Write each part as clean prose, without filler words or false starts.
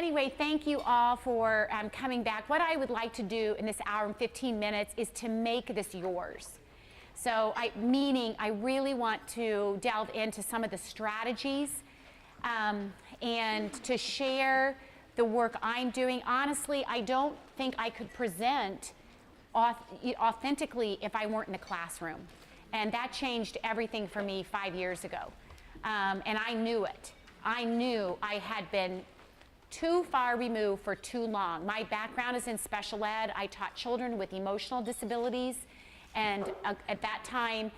anyway, thank you all for coming back. What I would like to do in this hour and 15 minutes is to make this yours. So, meaning I really want to delve into some of the strategies and to share the work I'm doing. Honestly, I don't think I could present authentically if I weren't in the classroom. And that changed everything for me 5 years ago. And I knew it. I knew I had been too far removed for too long. My background is in special ed. I taught children with emotional disabilities. And at that time,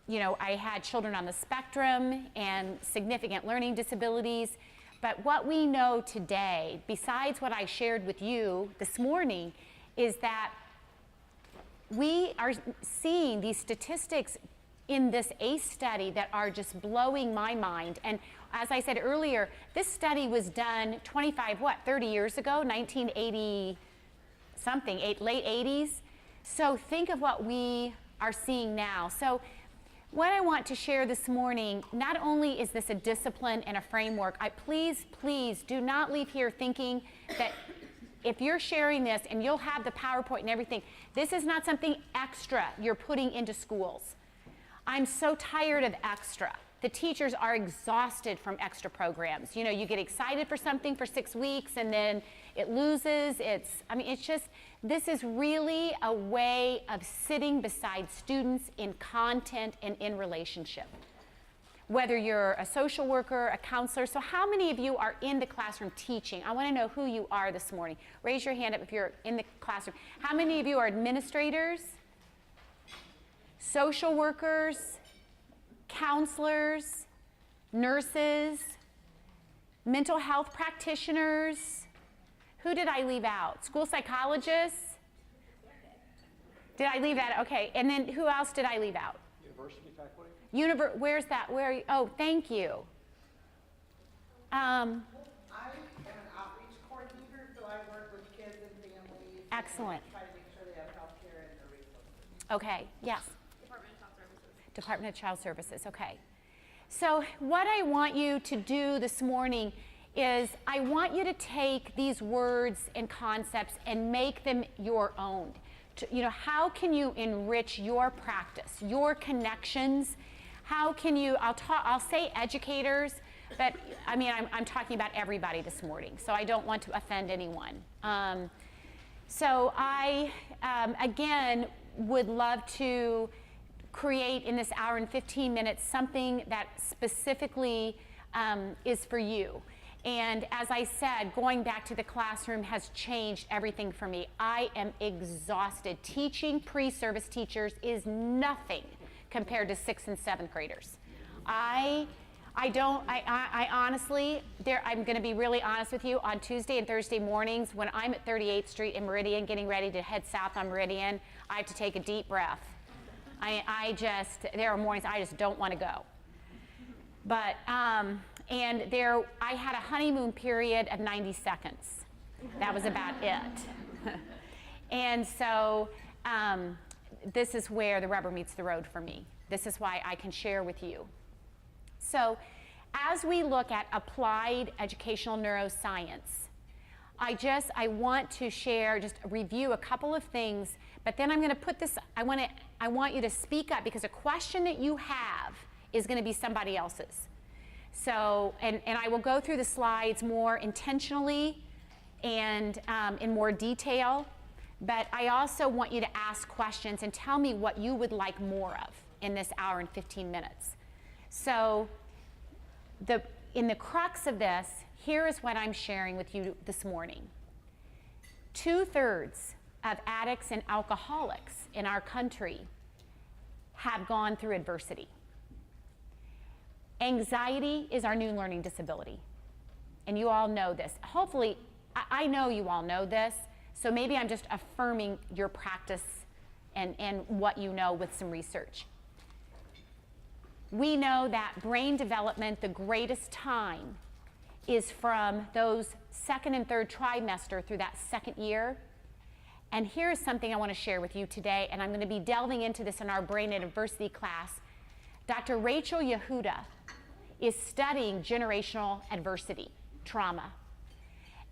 you know, I had children on the spectrum and significant learning disabilities. But what we know today, besides what I shared with you this morning, is that we are seeing these statistics in this ACE study that are just blowing my mind. And as I said earlier, this study was done 30 years ago, 1980 something, late 80s. So think of what we are seeing now. So what I want to share this morning, not only is this a discipline and a framework, please do not leave here thinking that if you're sharing this and you'll have the PowerPoint and everything, this is not something extra you're putting into schools. I'm so tired of extra. The teachers are exhausted from extra programs. You know, you get excited for something for 6 weeks and then it loses. This is really a way of sitting beside students in content and in relationship. Whether you're a social worker, a counselor. So how many of you are in the classroom teaching? I want to know who you are this morning. Raise your hand up if you're in the classroom. How many of you are administrators, social workers, counselors, nurses, mental health practitioners? Who did I leave out? School psychologists? Did I leave that? Okay. And then who else did I leave out? University faculty? Where's that? Where are you? Oh, thank you. I am an outreach coordinator, so I work with kids and families. Excellent. And try to make sure they have health care and their resources. Okay, yes. Department of Child Services. Department of Child Services, okay. So what I want you to do this morning is I want you to take these words and concepts and make them your own. You know, how can you enrich your practice, your connections? How can you, I'll say educators, but I mean, I'm talking about everybody this morning, so I don't want to offend anyone. So I, again, would love to create in this hour and 15 minutes something that specifically is for you. And as I said, going back to the classroom has changed everything for me. I am exhausted. Teaching pre-service teachers is nothing compared to 6th and 7th graders. I honestly, I'm going to be really honest with you, on Tuesday and Thursday mornings when I'm at 38th Street in Meridian getting ready to head south on Meridian, I have to take a deep breath. There are mornings I just don't want to go. But, I had a honeymoon period of 90 seconds. That was about it. And so this is where the rubber meets the road for me. This is why I can share with you. So as we look at applied educational neuroscience, I want to share, just review a couple of things, but then I'm going to put this, I want you to speak up because a question that you have is going to be somebody else's. So, and I will go through the slides more intentionally and in more detail, but I also want you to ask questions and tell me what you would like more of in this hour and 15 minutes. So, in the crux of this, here is what I'm sharing with you this morning. 2/3 of addicts and alcoholics in our country have gone through adversity. Anxiety is our new learning disability, and you all know this. Hopefully, I know you all know this, so maybe I'm just affirming your practice and what you know with some research. We know that brain development, the greatest time, is from those second and third trimester through that second year. And here's something I want to share with you today, and I'm going to be delving into this in our Brain and Adversity class. Dr. Rachel Yehuda is studying generational adversity, trauma.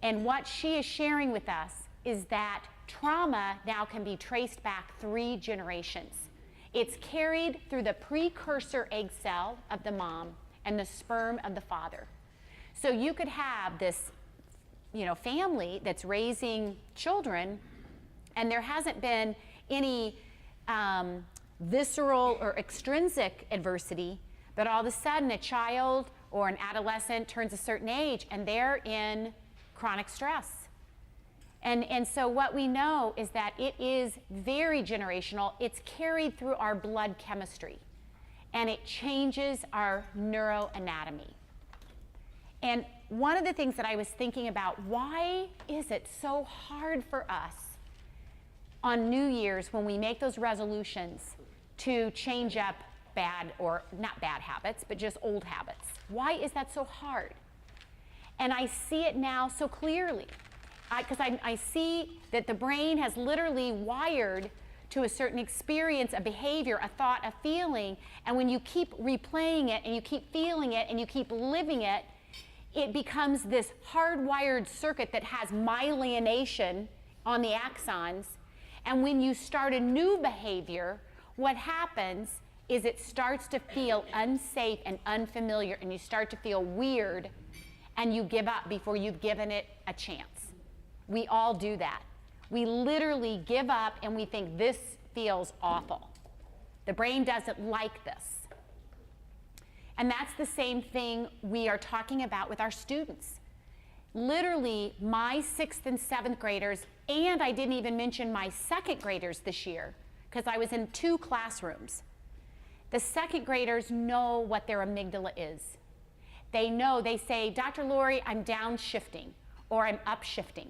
And what she is sharing with us is that trauma now can be traced back 3 generations. It's carried through the precursor egg cell of the mom and the sperm of the father. So you could have this, family that's raising children, and there hasn't been any visceral or extrinsic adversity, but all of a sudden a child or an adolescent turns a certain age and they're in chronic stress. And so what we know is that it is very generational. It's carried through our blood chemistry, and it changes our neuroanatomy. And one of the things that I was thinking about, why is it so hard for us on New Year's when we make those resolutions to change up bad, or not bad habits, but just old habits? Why is that so hard? And I see it now so clearly. Because I see that the brain has literally wired to a certain experience, a behavior, a thought, a feeling, and when you keep replaying it and you keep feeling it and you keep living it, it becomes this hardwired circuit that has myelination on the axons. And when you start a new behavior, what happens is it starts to feel unsafe and unfamiliar, and you start to feel weird, and you give up before you've given it a chance. We all do that. We literally give up and we think this feels awful. The brain doesn't like this. And that's the same thing we are talking about with our students. Literally, my 6th and 7th graders, and I didn't even mention my 2nd graders this year, because I was in 2 classrooms. The 2nd graders know what their amygdala is. They know, they say, Dr. Lori, I'm downshifting, or I'm upshifting.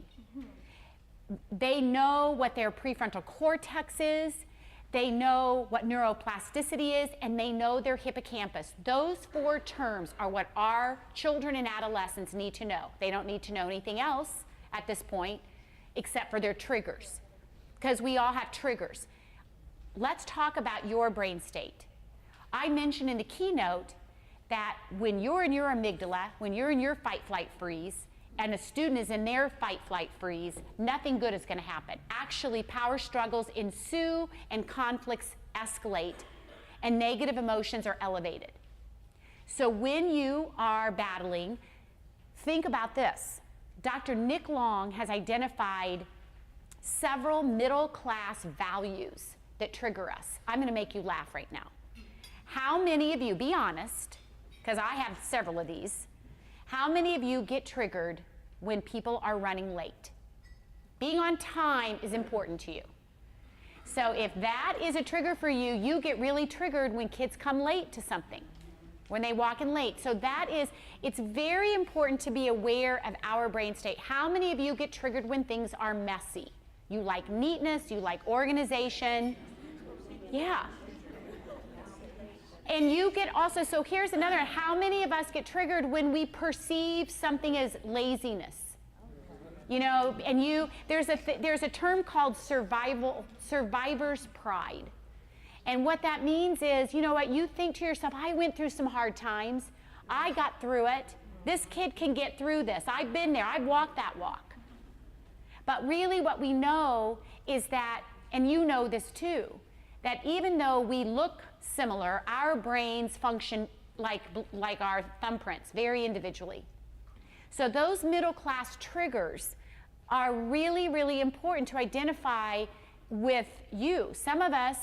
They know what their prefrontal cortex is, they know what neuroplasticity is, and they know their hippocampus. Those 4 terms are what our children and adolescents need to know. They don't need to know anything else at this point except for their triggers, because we all have triggers. Let's talk about your brain state. I mentioned in the keynote that when you're in your amygdala, when you're in your fight, flight, freeze, and a student is in their fight, flight, freeze, nothing good is going to happen. Actually, power struggles ensue and conflicts escalate, and negative emotions are elevated. So when you are battling, think about this. Dr. Nick Long has identified several middle-class values that trigger us. I'm going to make you laugh right now. How many of you, be honest, because I have several of these, how many of you get triggered when people are running late? Being on time is important to you. So if that is a trigger for you, you get really triggered when kids come late to something, when they walk in late. So it's very important to be aware of our brain state. How many of you get triggered when things are messy? You like neatness, you like organization. Yeah. And you get also, so here's another, how many of us get triggered when we perceive something as laziness? And there's a term called survivor's pride. And what that means is, you think to yourself, I went through some hard times. I got through it. This kid can get through this. I've been there. I've walked that walk. But really what we know is that, and you know this too, that even though we look similar, our brains function like our thumbprints, very individually. So those middle class triggers are really, really important to identify with you. Some of us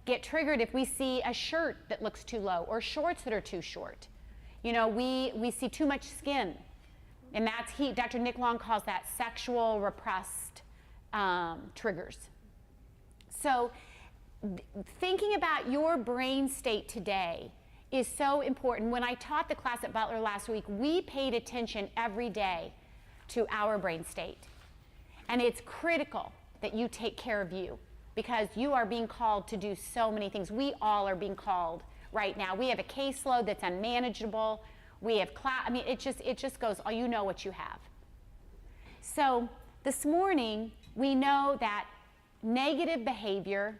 get triggered if we see a shirt that looks too low or shorts that are too short. We see too much skin. And Dr. Nick Long calls that sexual repressed triggers. So thinking about your brain state today is so important. When I taught the class at Butler last week, we paid attention every day to our brain state. And it's critical that you take care of you, because you are being called to do so many things. We all are being called right now. We have a caseload that's unmanageable. We have it just goes, oh, you know what you have. So this morning, we know that negative behavior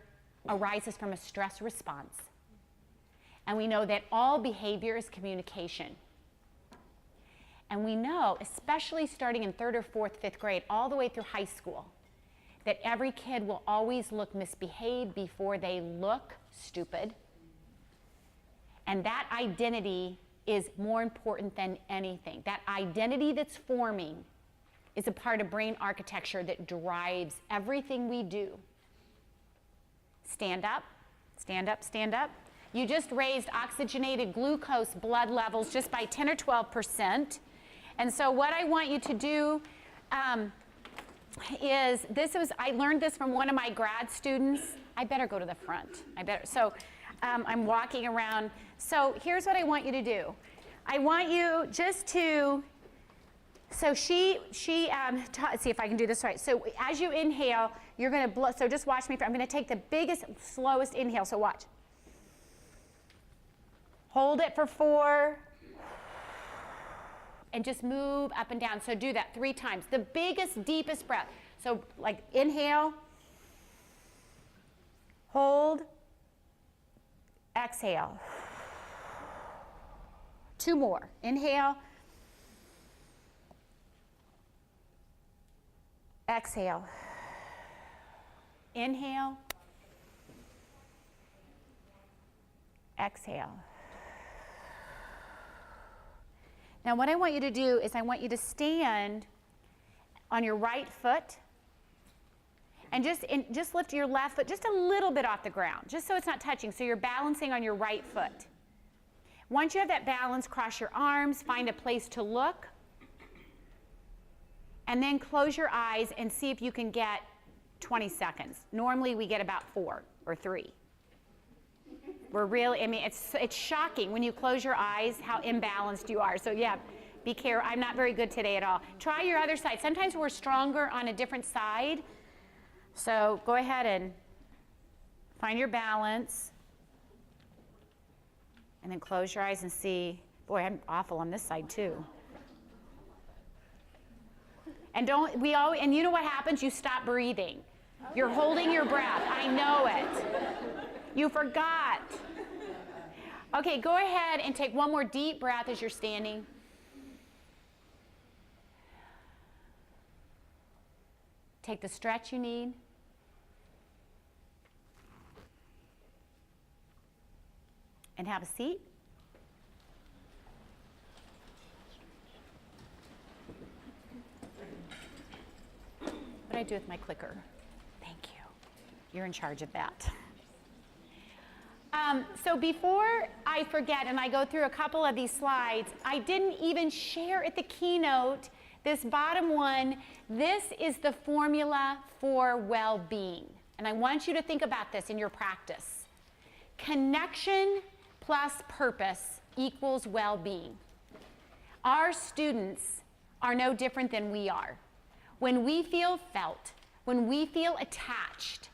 arises from a stress response. And we know that all behavior is communication. And we know, especially starting in 3rd or 4th, 5th grade, all the way through high school, that every kid will always look misbehaved before they look stupid. And that identity is more important than anything. That identity that's forming is a part of brain architecture that drives everything we do. Stand up, stand up, stand up. You just raised oxygenated glucose blood levels just by 10 or 12%. And so what I want you to do I learned this from one of my grad students. I better go to the front. I'm walking around. So here's what I want you to do. I want you just to, let's see if I can do this right. So as you inhale, you're going to blow. So just watch me. I'm going to take the biggest, slowest inhale. So watch. Hold it for 4. And just move up and down. So do that 3 times. The biggest, deepest breath. So like inhale, hold, exhale. 2 more. Inhale, exhale. Inhale, exhale. Now what I want you to do is I want you to stand on your right foot and just lift your left foot just a little bit off the ground, just so it's not touching, so you're balancing on your right foot. Once you have that balance, cross your arms, find a place to look, and then close your eyes and see if you can get 20 seconds. Normally we get about 4 or 3. We're really, it's shocking when you close your eyes how imbalanced you are. So yeah, be careful. I'm not very good today at all. Try your other side. Sometimes we're stronger on a different side. So go ahead and find your balance. And then close your eyes and see. Boy, I'm awful on this side too. And and you know what happens? You stop breathing. You're holding your breath. I know it. You forgot. Okay, go ahead and take one more deep breath as you're standing. Take the stretch you need. And have a seat. What do I do with my clicker? Thank you. You're in charge of that. So before I forget, and I go through a couple of these slides, I didn't even share at the keynote this bottom one. This is the formula for well-being. And I want you to think about this in your practice. Connection plus purpose equals well-being. Our students are no different than we are. When we feel felt, when we feel attached,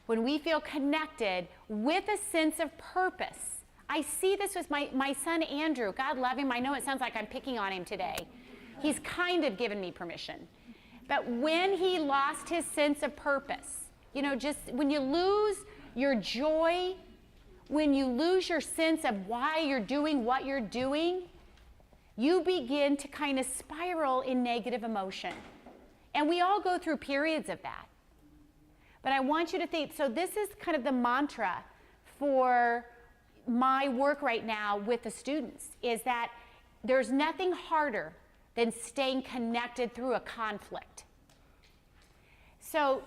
when we feel connected with a sense of purpose. I see this with my son Andrew. God love him. I know it sounds like I'm picking on him today. He's kind of given me permission. But when he lost his sense of purpose, just when you lose your joy, when you lose your sense of why you're doing what you're doing, you begin to kind of spiral in negative emotion. And we all go through periods of that. But I want you to think, so this is kind of the mantra for my work right now with the students, is that there's nothing harder than staying connected through a conflict. So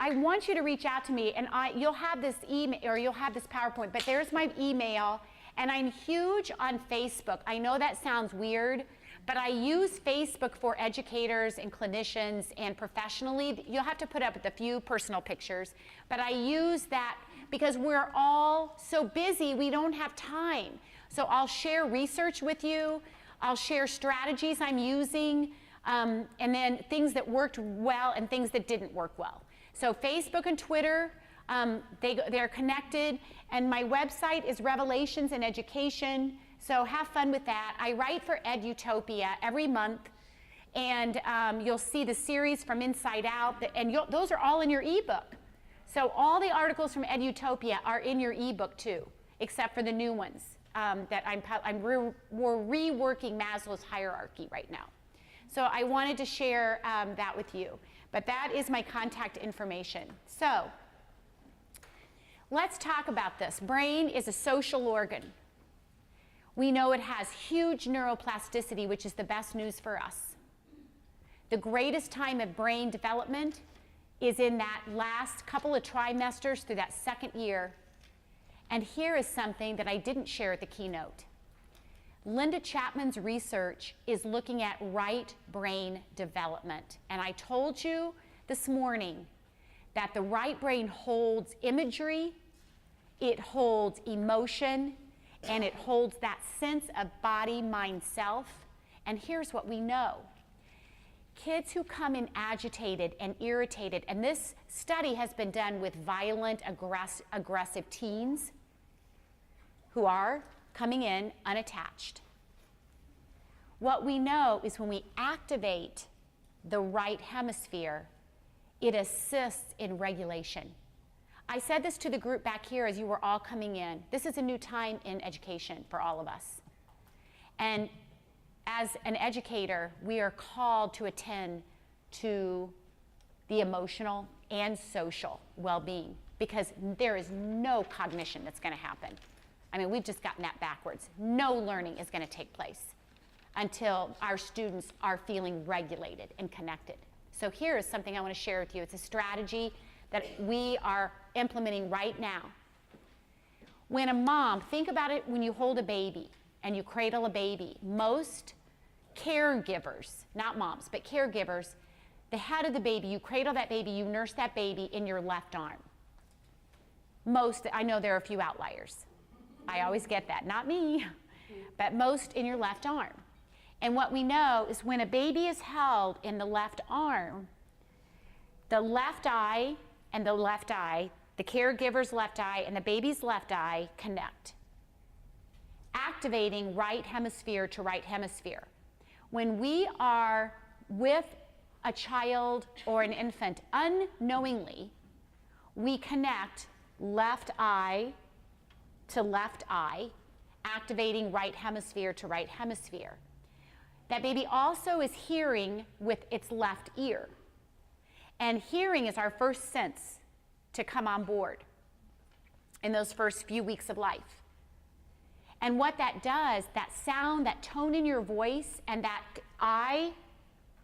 I want you to reach out to me, and you'll have this email, or you'll have this PowerPoint, but there's my email, and I'm huge on Facebook. I know that sounds weird, but I use Facebook for educators and clinicians and professionally. You'll have to put up with a few personal pictures, but I use that because we're all so busy, we don't have time. So I'll share research with you, I'll share strategies I'm using, and then things that worked well and things that didn't work well. So Facebook and Twitter, they're connected, and my website is Revelations in Education. So have fun with that. I write for Edutopia every month, and you'll see the series from Inside Out, and those are all in your ebook. So all the articles from Edutopia are in your ebook too, except for the new ones. we're reworking Maslow's hierarchy right now. So I wanted to share that with you. But that is my contact information. So let's talk about this. Brain is a social organ. We know it has huge neuroplasticity, which is the best news for us. The greatest time of brain development is in that last couple of trimesters through that second year. And here is something that I didn't share at the keynote. Linda Chapman's research is looking at right brain development. And I told you this morning that the right brain holds imagery, it holds emotion, and it holds that sense of body, mind, self. And here's what we know. Kids who come in agitated and irritated, and this study has been done with violent, aggressive teens who are coming in unattached. What we know is when we activate the right hemisphere, it assists in regulation. I said this to the group back here as you were all coming in. This is a new time in education for all of us. And as an educator, we are called to attend to the emotional and social well-being because there is no cognition that's going to happen. I mean, we've just gotten that backwards. No learning is going to take place until our students are feeling regulated and connected. So here is something I want to share with you. It's a strategy that we are implementing right now. When a mom, think about it when you hold a baby and you cradle a baby. Most caregivers, not moms, but caregivers, the head of the baby, you cradle that baby, you nurse that baby in your left arm. Most, I know there are a few outliers. I always get that, not me, but most in your left arm. And what we know is when a baby is held in the left arm, the left eye and the left eye, the caregiver's left eye and the baby's left eye connect, activating right hemisphere to right hemisphere. When we are with a child or an infant unknowingly, we connect left eye to left eye, activating right hemisphere to right hemisphere. That baby also is hearing with its left ear. And hearing is our first sense to come on board in those first few weeks of life. And what that does, that sound, that tone in your voice, and that eye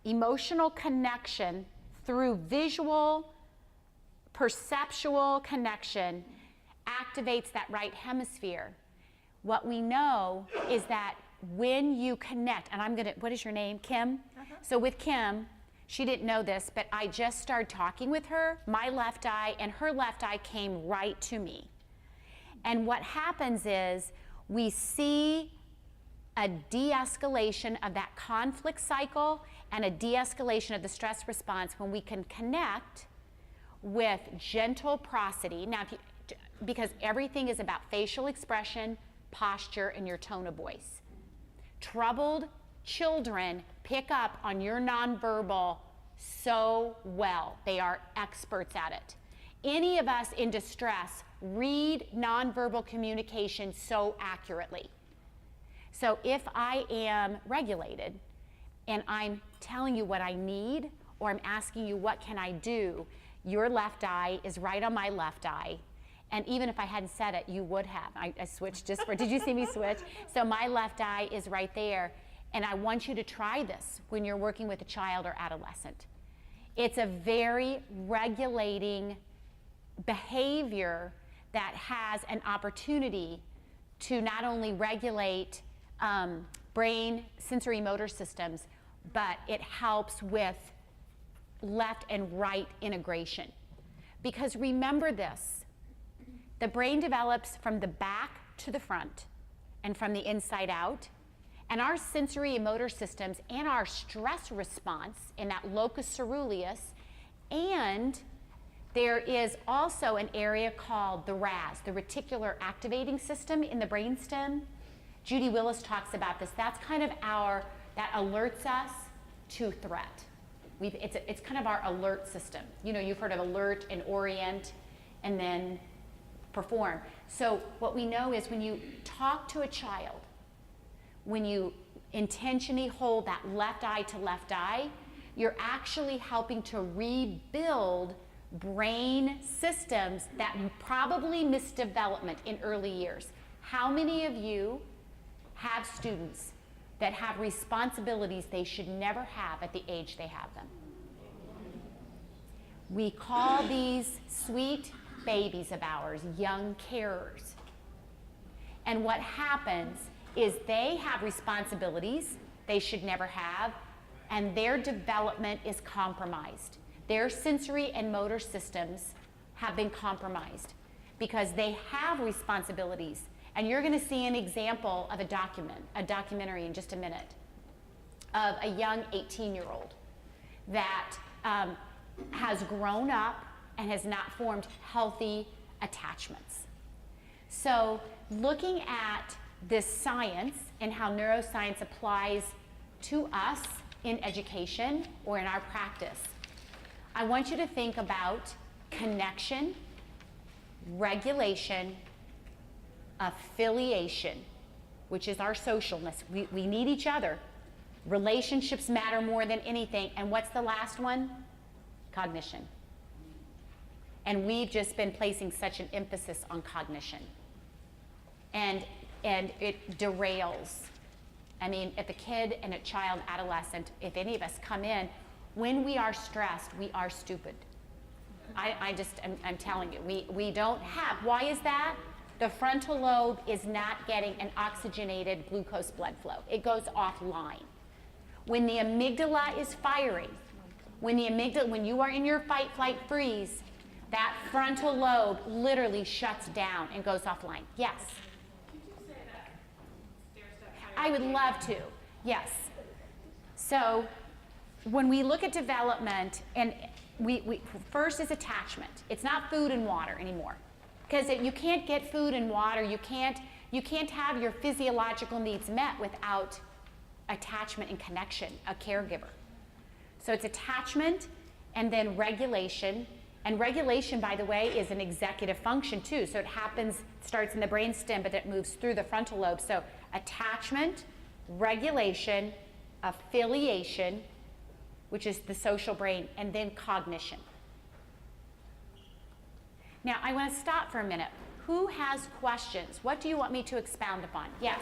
emotional connection through visual, perceptual connection activates that right hemisphere. What we know is that when you connect, and what is your name? Kim? So with Kim, she didn't know this, but I just started talking with her. My left eye and her left eye came right to me. And what happens is we see a de-escalation of that conflict cycle and a de-escalation of the stress response when we can connect with gentle prosody. Now, because everything is about facial expression, posture, and your tone of voice. Troubled children pick up on your nonverbal so well. They are experts at it. Any of us in distress read nonverbal communication so accurately. So if I am regulated and I'm telling you what I need, or I'm asking you what can I do, your left eye is right on my left eye. And even if I hadn't said it, you would have. I switched just for, did you see me switch? So my left eye is right there. And I want you to try this when you're working with a child or adolescent. It's a very regulating behavior that has an opportunity to not only regulate brain sensory motor systems, but it helps with left and right integration. Because remember this, the brain develops from the back to the front and from the inside out. And our sensory and motor systems and our stress response in that locus ceruleus, and there is also an area called the RAS, the reticular activating system in the brainstem. Judy Willis talks about this. That's kind of that alerts us to threat. It's kind of our alert system. You know, you've heard of alert and orient, and then perform. So what we know is when you talk to a child, when you intentionally hold that left eye to left eye, you're actually helping to rebuild brain systems that probably missed development in early years. How many of you have students that have responsibilities they should never have at the age they have them? We call these sweet babies of ours young carers. And what happens is they have responsibilities they should never have, and their development is compromised. Their sensory and motor systems have been compromised because they have responsibilities. And you're going to see an example of a documentary in just a minute of a young 18-year-old that has grown up and has not formed healthy attachments. So looking at this science and how neuroscience applies to us in education or in our practice, I want you to think about connection, regulation, affiliation, which is our socialness. We need each other. Relationships matter more than anything. And what's the last one? Cognition. And we've just been placing such an emphasis on cognition. And it derails. I mean, if a kid and a child, adolescent, if any of us come in, when we are stressed, we are stupid. I'm telling you, we don't have. Why is that? The frontal lobe is not getting an oxygenated glucose blood flow. It goes offline. When the amygdala is firing, when you are in your fight, flight, freeze, that frontal lobe literally shuts down and goes offline. Yes? Could you say that stair-step I would love to, yes. So when we look at development, and we first is attachment. It's not food and water anymore. Because you can't get food and water, you can't have your physiological needs met without attachment and connection, a caregiver. So it's attachment and then regulation. And regulation, by the way, is an executive function too. So it starts in the brainstem, but it moves through the frontal lobe. So attachment, regulation, affiliation, which is the social brain, and then cognition. Now, I want to stop for a minute. Who has questions? What do you want me to expound upon? Yes?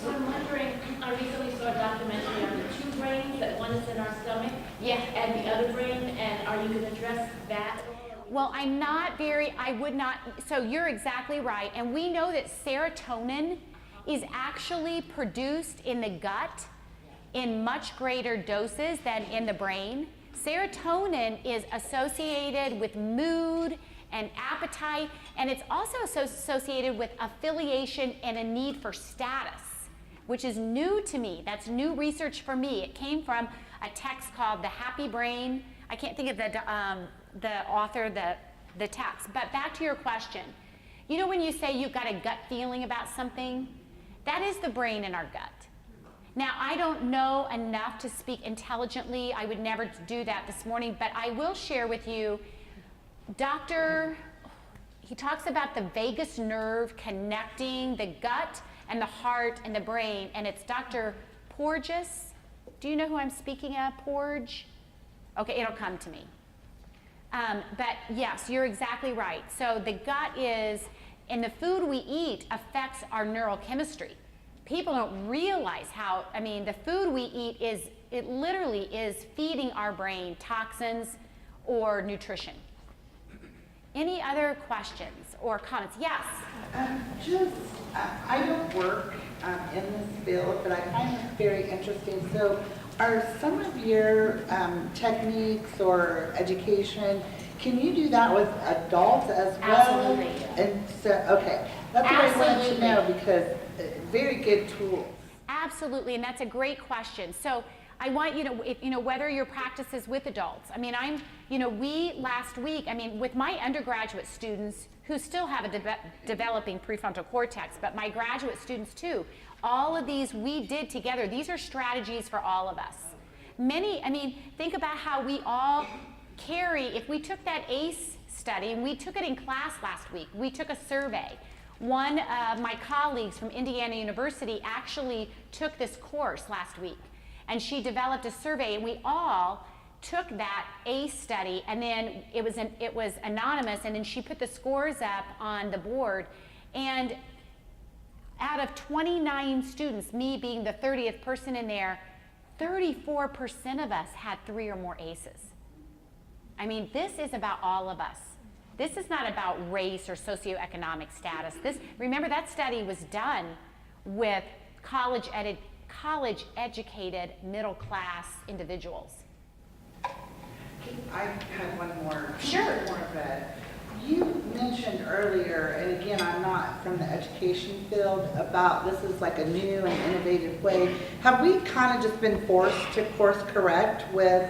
So I'm wondering, I recently saw a documentary on the two brains, that one is in our stomach, and the other brain, and are you going to address that? Well, I would not, so you're exactly right. And we know that serotonin is actually produced in the gut in much greater doses than in the brain. Serotonin is associated with mood and appetite, and it's also associated with affiliation and a need for status, which is new to me. That's new research for me. It came from a text called The Happy Brain. I can't think of the author, the text. But back to your question. You know when you say you've got a gut feeling about something? That is the brain in our gut. Now, I don't know enough to speak intelligently. I would never do that this morning, but I will share with you, he talks about the vagus nerve connecting the gut and the heart and the brain, and it's Dr. Porges. Do you know who I'm speaking of, Porge? Okay, it'll come to me. But yes, you're exactly right. So the gut and the food we eat affects our neurochemistry. People don't realize how, the food we eat it literally is feeding our brain toxins or nutrition. Any other questions or comments? Yes? I don't work in this field, but I find it very interesting. So are some of your techniques or education, can you do that with adults as well? Absolutely. And so, okay, that's what I wanted to know, because very good tools. Absolutely, and that's a great question. So I want whether your practice is with adults. Last week, with my undergraduate students who still have a developing prefrontal cortex, but my graduate students too, all of these we did together. These are strategies for all of us. Think about how we all carry, if we took that ACE study, and we took it in class last week. We took a survey. One of my colleagues from Indiana University actually took this course last week, and she developed a survey, and we all took that ACE study, and then it was anonymous, and then she put the scores up on the board, and out of 29 students, me being the 30th person in there, 34% of us had 3 or more ACEs. I mean, this is about all of us. This is not about race or socioeconomic status. Remember, that study was done with college-educated middle-class individuals. I had one more. Sure. More of a, you mentioned earlier, and again, I'm not from the education field, about this is like a new and innovative way. Have we kind of just been forced to course correct with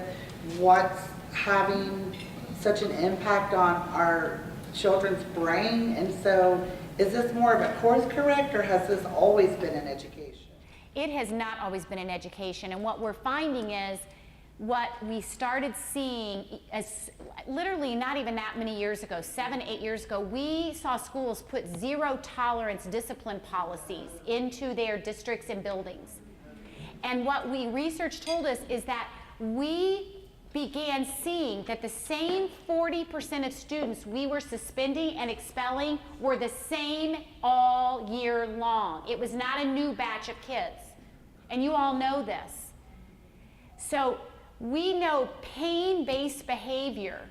what's having such an impact on our children's brain? And so is this more of a course correct, or has this always been in education? It has not always been in education, and what we're finding is what we started seeing as literally not even that many years ago, 7, 8 years ago, we saw schools put zero tolerance discipline policies into their districts and buildings. And what research told us is that we began seeing that the same 40% of students we were suspending and expelling were the same all year long. It was not a new batch of kids. And you all know this. So we know pain-based behavior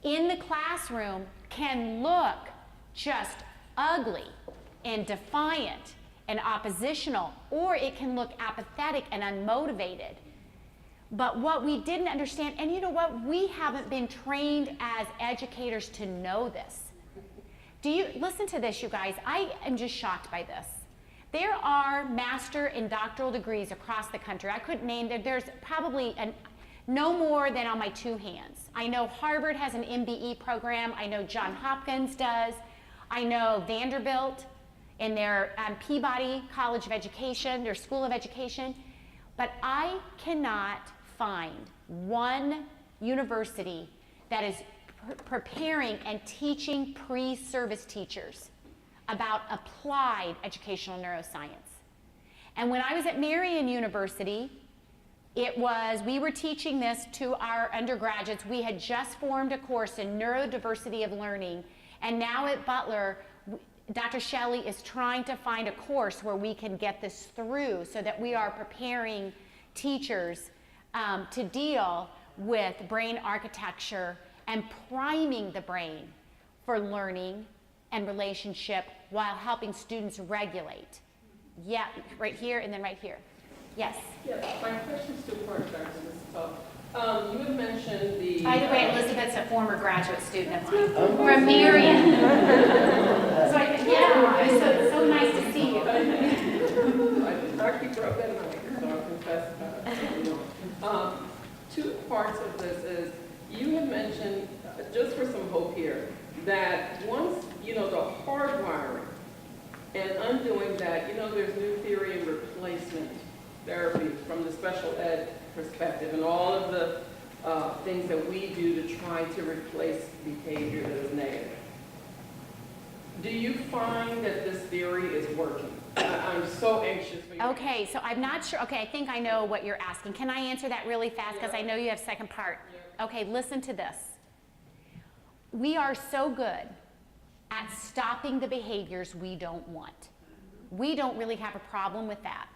in the classroom can look just ugly and defiant and oppositional, or it can look apathetic and unmotivated. But what we didn't understand, and you know what, we haven't been trained as educators to know this. Listen to this, you guys. I am just shocked by this. There are master and doctoral degrees across the country. I couldn't name them. There's probably no more than on my 2 hands. I know Harvard has an MBE program. I know Johns Hopkins does. I know Vanderbilt in their Peabody College of Education, their School of Education. But I cannot find one university that is preparing and teaching pre-service teachers about applied educational neuroscience. And when I was at Marion University, we were teaching this to our undergraduates. We had just formed a course in neurodiversity of learning, and now at Butler, Dr. Shelley is trying to find a course where we can get this through so that we are preparing teachers to deal with brain architecture and priming the brain for learning and relationship while helping students regulate. Yeah, right here and then right here. Yes? Yeah, my question's two-part, Dr. Desautels. You had mentioned the... By the way, Elizabeth's a former graduate student of mine from Marriott. So so nice to see you. I actually broke that night, so I confess. 2 parts of this is, you had mentioned, just for some hope here, that once, the hardwiring and undoing that, there's new theory in replacement therapy from the special ed perspective and all of the things that we do to try to replace behavior that is negative. Do you find that this theory is working? I'm so anxious for you. Okay, so I'm not sure. Okay, I think I know what you're asking. Can I answer that really fast? Because I know you have second part. Okay, listen to this. We are so good at stopping the behaviors we don't want. We don't really have a problem with that.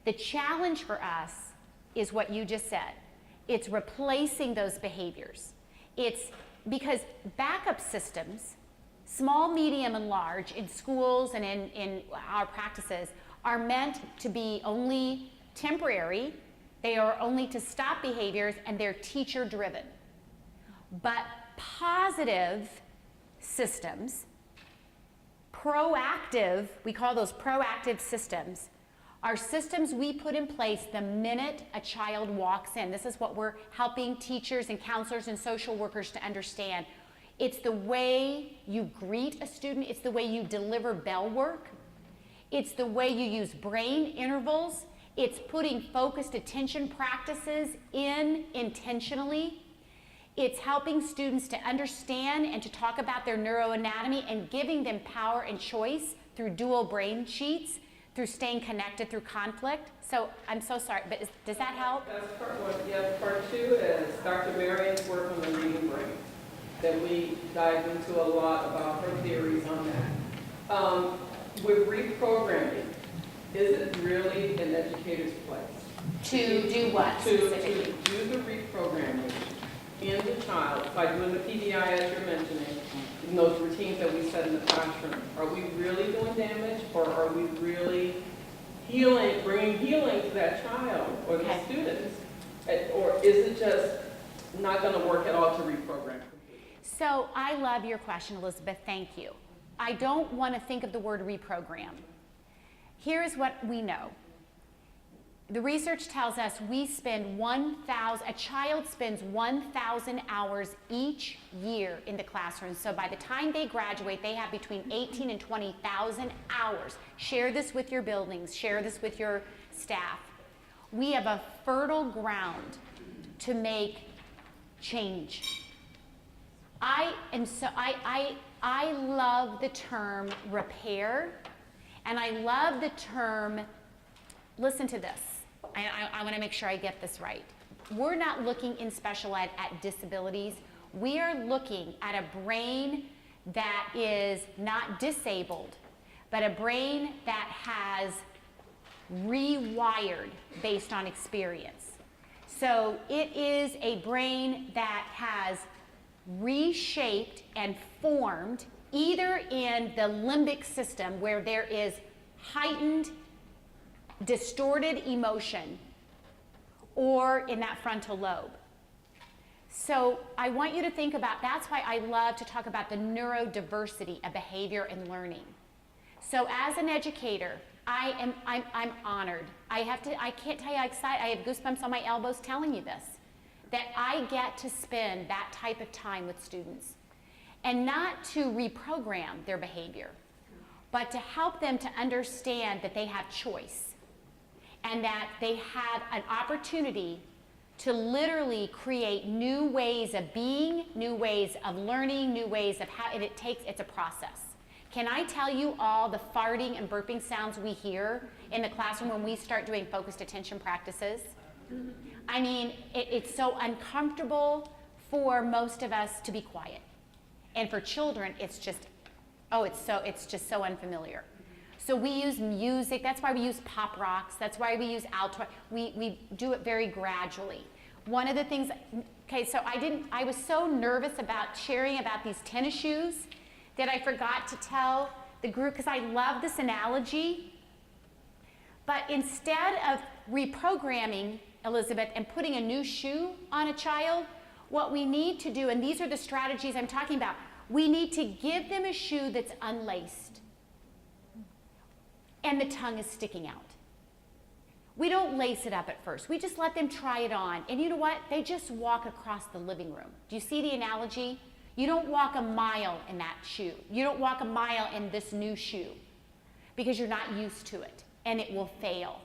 The challenge for us is what you just said. It's replacing those behaviors. It's because backup systems, small, medium, and large, in schools and in our practices, are meant to be only temporary. They are only to stop behaviors, and they're teacher-driven. But positive systems, proactive, we call those proactive systems, are systems we put in place the minute a child walks in. This is what we're helping teachers and counselors and social workers to understand. It's the way you greet a student. It's the way you deliver bell work. It's the way you use brain intervals. It's putting focused attention practices in intentionally. It's helping students to understand and to talk about their neuroanatomy and giving them power and choice through dual brain sheets, through staying connected through conflict. So I'm so sorry, but does that help? That's part one. Yeah, part two is Dr. Marriott's work on the reading brain, that we dive into a lot about her theories on that. With reprogramming, is it really an educator's place? To do what To specifically? do the reprogramming in the child by doing the PDI as you're mentioning, in those routines that we set in the classroom. Are we really doing damage, or are we really healing, bringing healing to that child or the Okay. students? Or is it just not going to work at all to reprogram? So I love your question, Elizabeth. Thank you. I don't want to think of the word reprogram. Here's what we know. The research tells us a child spends 1,000 hours each year in the classroom. So by the time they graduate, they have between 18 and 20,000 hours. Share this with your buildings, share this with your staff. We have a fertile ground to make change. I love the term repair, and I love the term, listen to this. I want to make sure I get this right. We're not looking in special ed at disabilities. We are looking at a brain that is not disabled, but a brain that has rewired based on experience. So it is a brain that has reshaped and formed either in the limbic system, where there is heightened, distorted emotion, or in that frontal lobe. So I want you to think about, that's why I love to talk about the neurodiversity of behavior and learning. So as an educator, I'm honored. I can't tell you how excited, I have goosebumps on my elbows telling you this, that I get to spend that type of time with students, and not to reprogram their behavior, but to help them to understand that they have choice, and that they have an opportunity to literally create new ways of being, new ways of learning, new ways of how, and it's a process. Can I tell you all the farting and burping sounds we hear in the classroom when we start doing focused attention practices? I mean, it's so uncomfortable for most of us to be quiet. And for children, it's just, it's just so unfamiliar. So we use music, that's why we use pop rocks, that's why we use alto, we do it very gradually. One of the things, okay, so I was so nervous about sharing about these tennis shoes that I forgot to tell the group, because I love this analogy. But instead of reprogramming, Elizabeth, and putting a new shoe on a child, what we need to do, and these are the strategies I'm talking about, we need to give them a shoe that's unlaced and the tongue is sticking out. We don't lace it up at first. We just let them try it on. And you know what? They just walk across the living room. Do you see the analogy? You don't walk a mile in that shoe. You don't walk a mile in this new shoe because you're not used to it, and it will fail.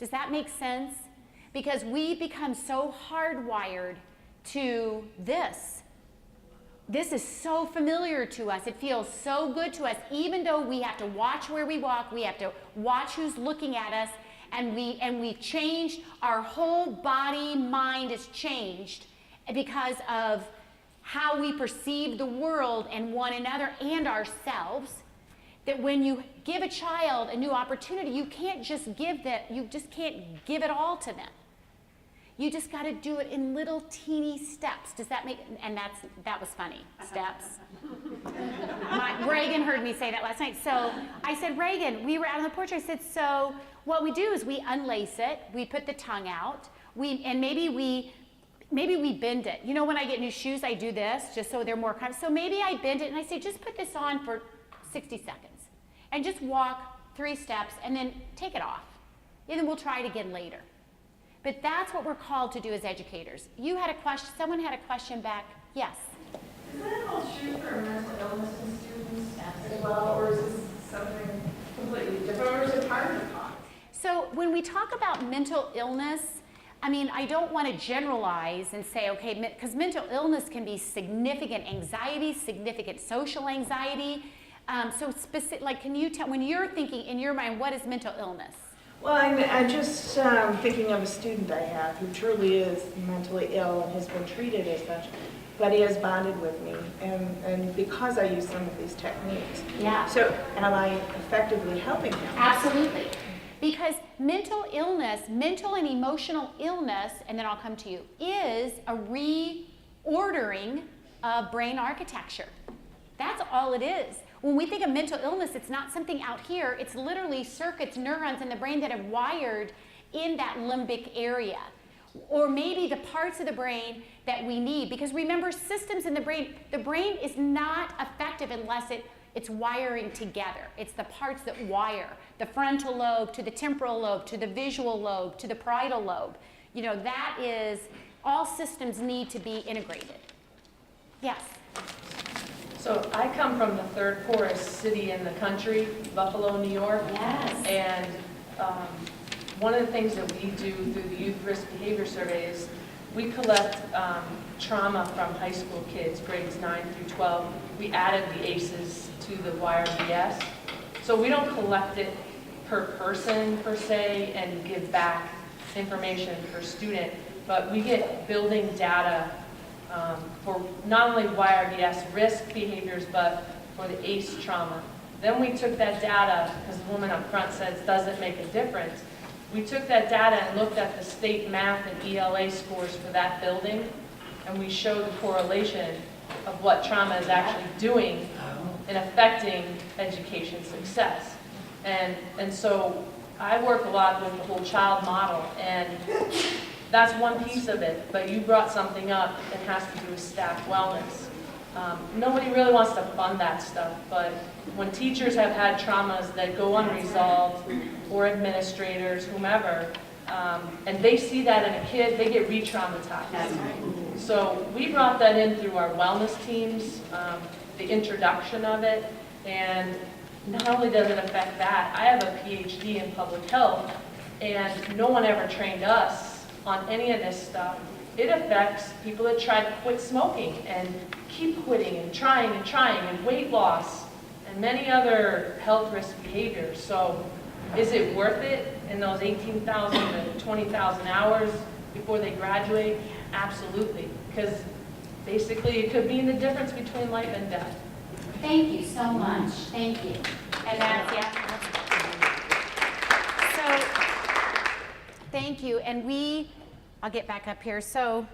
Does that make sense? Because we become so hardwired to this. This is so familiar to us. It feels so good to us, even though we have to watch where we walk, we have to watch who's looking at us, and we've changed, our whole body, mind is changed because of how we perceive the world and one another and ourselves, that when you give a child a new opportunity, you can't just give it all to them. You just got to do it in little teeny steps. Does that make, and that was funny, steps. Reagan heard me say that last night. So I said, Reagan, we were out on the porch. I said, so what we do is we unlace it, we put the tongue out, and maybe we bend it. You know, when I get new shoes, I do this just so they're more comfortable. So maybe I bend it and I say, just put this on for 60 seconds and just walk 3 steps and then take it off. And then we'll try it again later. But that's what we're called to do as educators. You had a question, someone had a question back. Yes? Is that all true for mental illness in students as well, or is this something completely different, or is it part of the talk? So when we talk about mental illness, I mean, I don't want to generalize and say, okay, because mental illness can be significant anxiety, significant social anxiety. So specific, like, can you tell, when you're thinking in your mind, what is mental illness? Well, I'm just thinking of a student I have who truly is mentally ill and has been treated as such, but he has bonded with me, and because I use some of these techniques. Yeah. So am I effectively helping him? Absolutely. Because mental illness, mental and emotional illness, and then I'll come to you, is a reordering of brain architecture. That's all it is. When we think of mental illness, it's not something out here. It's literally circuits, neurons in the brain that have wired in that limbic area. Or maybe the parts of the brain that we need. Because remember, systems in the brain is not effective unless it's wiring together. It's the parts that wire. The frontal lobe to the temporal lobe, to the visual lobe, to the parietal lobe. You know, that is, all systems need to be integrated. Yes? So I come from the third poorest city in the country, Buffalo, New York. Yes. And one of the things that we do through the Youth Risk Behavior Survey is we collect trauma from high school kids, grades 9 through 12. We added the ACEs to the YRBS. So we don't collect it per person, per se, and give back information per student, but we get building data for not only YRBS risk behaviors, but for the ACE trauma. Then we took that data, because the woman up front says doesn't make a difference. We took that data and looked at the state math and ELA scores for that building, and we showed the correlation of what trauma is actually doing in affecting education success. And so I work a lot with the whole child model, and that's one piece of it, but you brought something up that has to do with staff wellness. Nobody really wants to fund that stuff, but when teachers have had traumas that go unresolved, or administrators, whomever, and they see that in a kid, they get re-traumatized. So we brought that in through our wellness teams, the introduction of it, and not only does it affect that, I have a PhD in public health, and no one ever trained us on any of this stuff. It affects people that try to quit smoking and keep quitting and trying and weight loss and many other health risk behaviors. So is it worth it in those 18,000 to 20,000 hours before they graduate? Absolutely, because basically it could mean the difference between life and death. Thank you so much. Thank you. And that's, yeah. So, thank you. And I'll get back up here. So,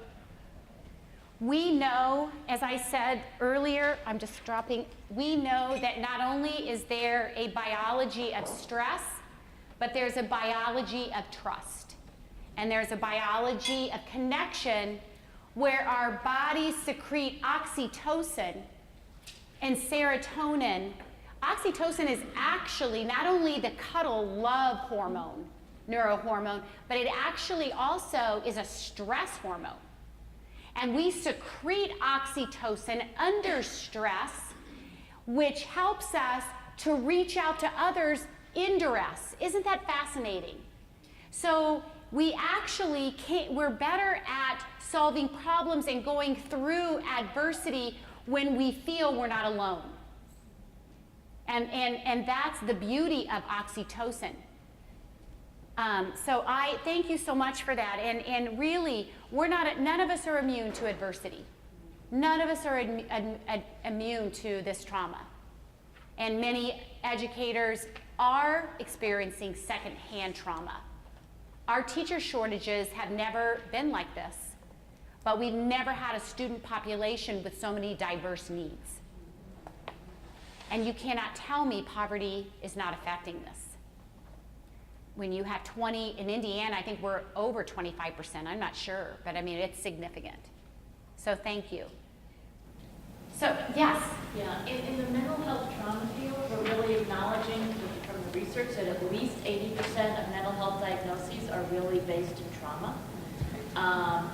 we know, as I said earlier, I'm just dropping, we know that not only is there a biology of stress, but there's a biology of trust. And there's a biology of connection where our bodies secrete oxytocin and serotonin. Oxytocin is actually not only the cuddle love hormone, neurohormone, but it actually also is a stress hormone. And we secrete oxytocin under stress, which helps us to reach out to others in duress. Isn't that fascinating? So we actually we're better at solving problems and going through adversity when we feel we're not alone. And that's the beauty of oxytocin. So I thank you so much for that. And really, none of us are immune to adversity. None of us are immune to this trauma. And many educators are experiencing secondhand trauma. Our teacher shortages have never been like this, but we've never had a student population with so many diverse needs. And you cannot tell me poverty is not affecting this. When you have 20, in Indiana, I think we're over 25%, I'm not sure, but I mean, it's significant. So thank you. So, yes? Yeah, in the mental health trauma field, we're really acknowledging from the research that at least 80% of mental health diagnoses are really based in trauma.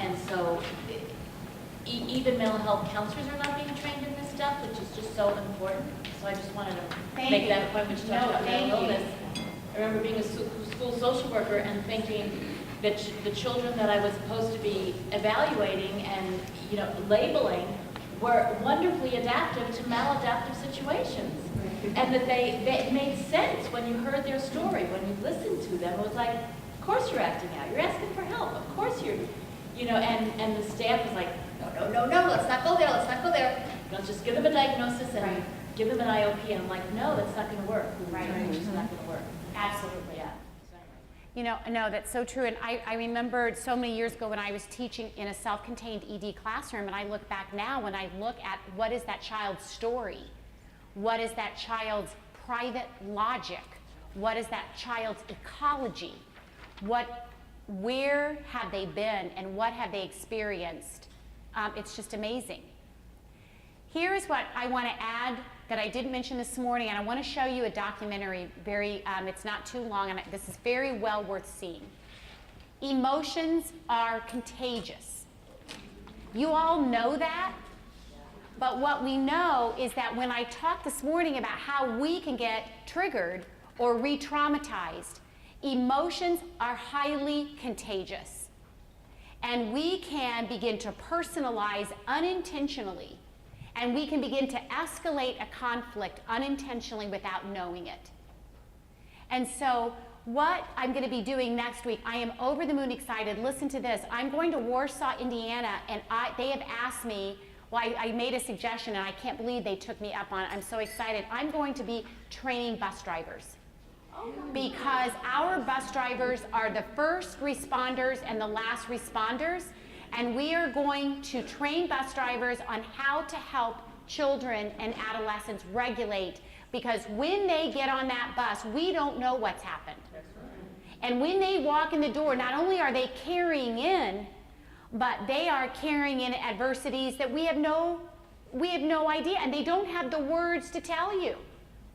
And so even mental health counselors are not being trained in this stuff, which is just so important. So I just wanted to make that point, which talked about mental illness. I remember being a school social worker and thinking, the children that I was supposed to be evaluating and, labeling were wonderfully adaptive to maladaptive situations. And that they made sense when you heard their story, when you listened to them. It was like, of course you're acting out. You're asking for help. Of course you're, and the staff was like, no, let's not go there, let's not go there. Just give them a diagnosis and give them an IOP. And I'm like, no, that's not going to work. Right. It's just not going to work. Absolutely. Yeah. No, that's so true. And I remembered so many years ago when I was teaching in a self-contained ED classroom, and I look back now when I look at what is that child's story, what is that child's private logic, what is that child's ecology, where have they been and what have they experienced? It's just amazing. Here is what I want to add that I didn't mention this morning, and I want to show you a documentary. It's not too long, and this is very well worth seeing. Emotions are contagious. You all know that, but what we know is that when I talked this morning about how we can get triggered or re-traumatized, emotions are highly contagious. And we can begin to personalize unintentionally, and we can begin to escalate a conflict unintentionally without knowing it. And so what I'm going to be doing next week, I am over the moon excited. Listen to this. I'm going to Warsaw, Indiana, and they have asked me, I made a suggestion, and I can't believe they took me up on it. I'm so excited. I'm going to be training bus drivers. Because our bus drivers are the first responders and the last responders, and we are going to train bus drivers on how to help children and adolescents regulate, because when they get on that bus, we don't know what's happened. And when they walk in the door, not only are they carrying in, but they are carrying in adversities that we have no idea, and they don't have the words to tell you.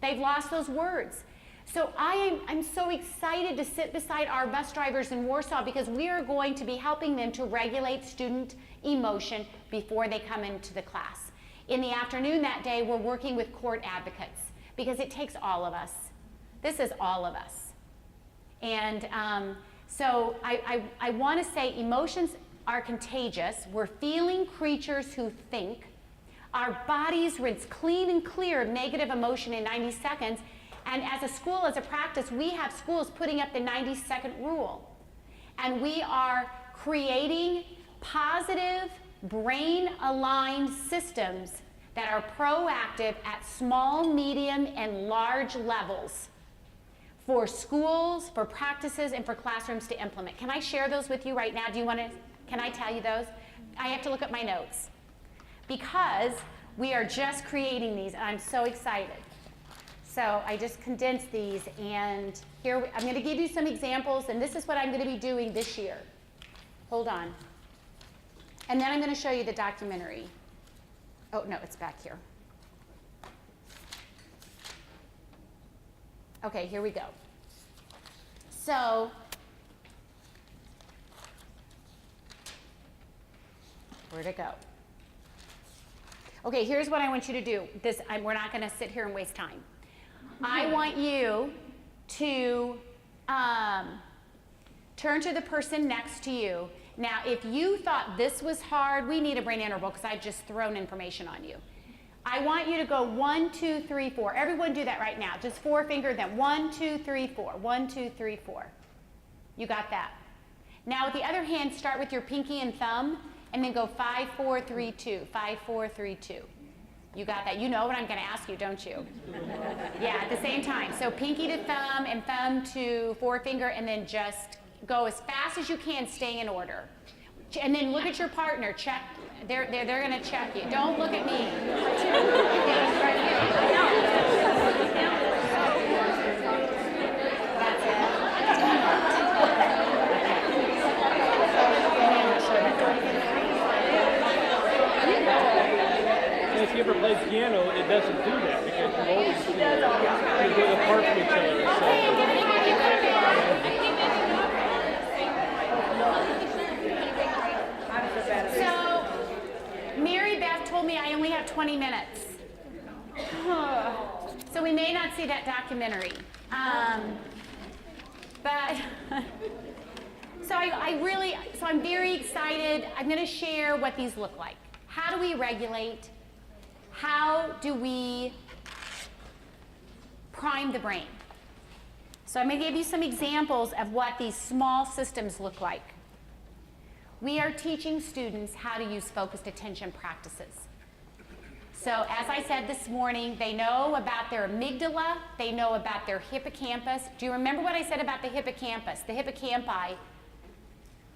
They've lost those words. So I'm so excited to sit beside our bus drivers in Warsaw, because we are going to be helping them to regulate student emotion before they come into the class. In the afternoon that day, we're working with court advocates, because it takes all of us. This is all of us. And so I want to say emotions are contagious. We're feeling creatures who think. Our bodies rinse clean and clear of negative emotion in 90 seconds. And as a school, as a practice, we have schools putting up the 90-second rule. And we are creating positive, brain-aligned systems that are proactive at small, medium, and large levels for schools, for practices, and for classrooms to implement. Can I share those with you right now? Can I tell you those? I have to look at my notes, because we are just creating these, and I'm so excited. So I just condensed these, and here I'm going to give you some examples, and this is what I'm going to be doing this year. Hold on. And then I'm going to show you the documentary. Oh, no, it's back here. Okay, here we go. So where'd it go? Okay, here's what I want you to do. We're not going to sit here and waste time. I want you to turn to the person next to you. Now, if you thought this was hard, we need a brain interval, because I've just thrown information on you. I want you to go 1, 2, 3, 4. Everyone do that right now. Just forefinger them. 1, 2, 3, 4. 1, 2, 3, 4. You got that. Now, with the other hand, start with your pinky and thumb, and then go 5, 4, 3, 2. 5, 4, 3, 2. You got that. You know what I'm going to ask you, don't you? Yeah, at the same time. So pinky to thumb and thumb to forefinger, and then just go as fast as you can, staying in order. And then look at your partner. Check. They're going to check you. Don't look at me. That's And if you ever play piano, it doesn't do that, because you always you're good apart from each other. So, Mary Beth told me I only have 20 minutes. So we may not see that documentary. So So I'm very excited. I'm going to share what these look like. How do we regulate? How do we prime the brain? So I'm going to give you some examples of what these small systems look like. We are teaching students how to use focused attention practices. So as I said this morning, they know about their amygdala, they know about their hippocampus. Do you remember what I said about the hippocampus? The hippocampi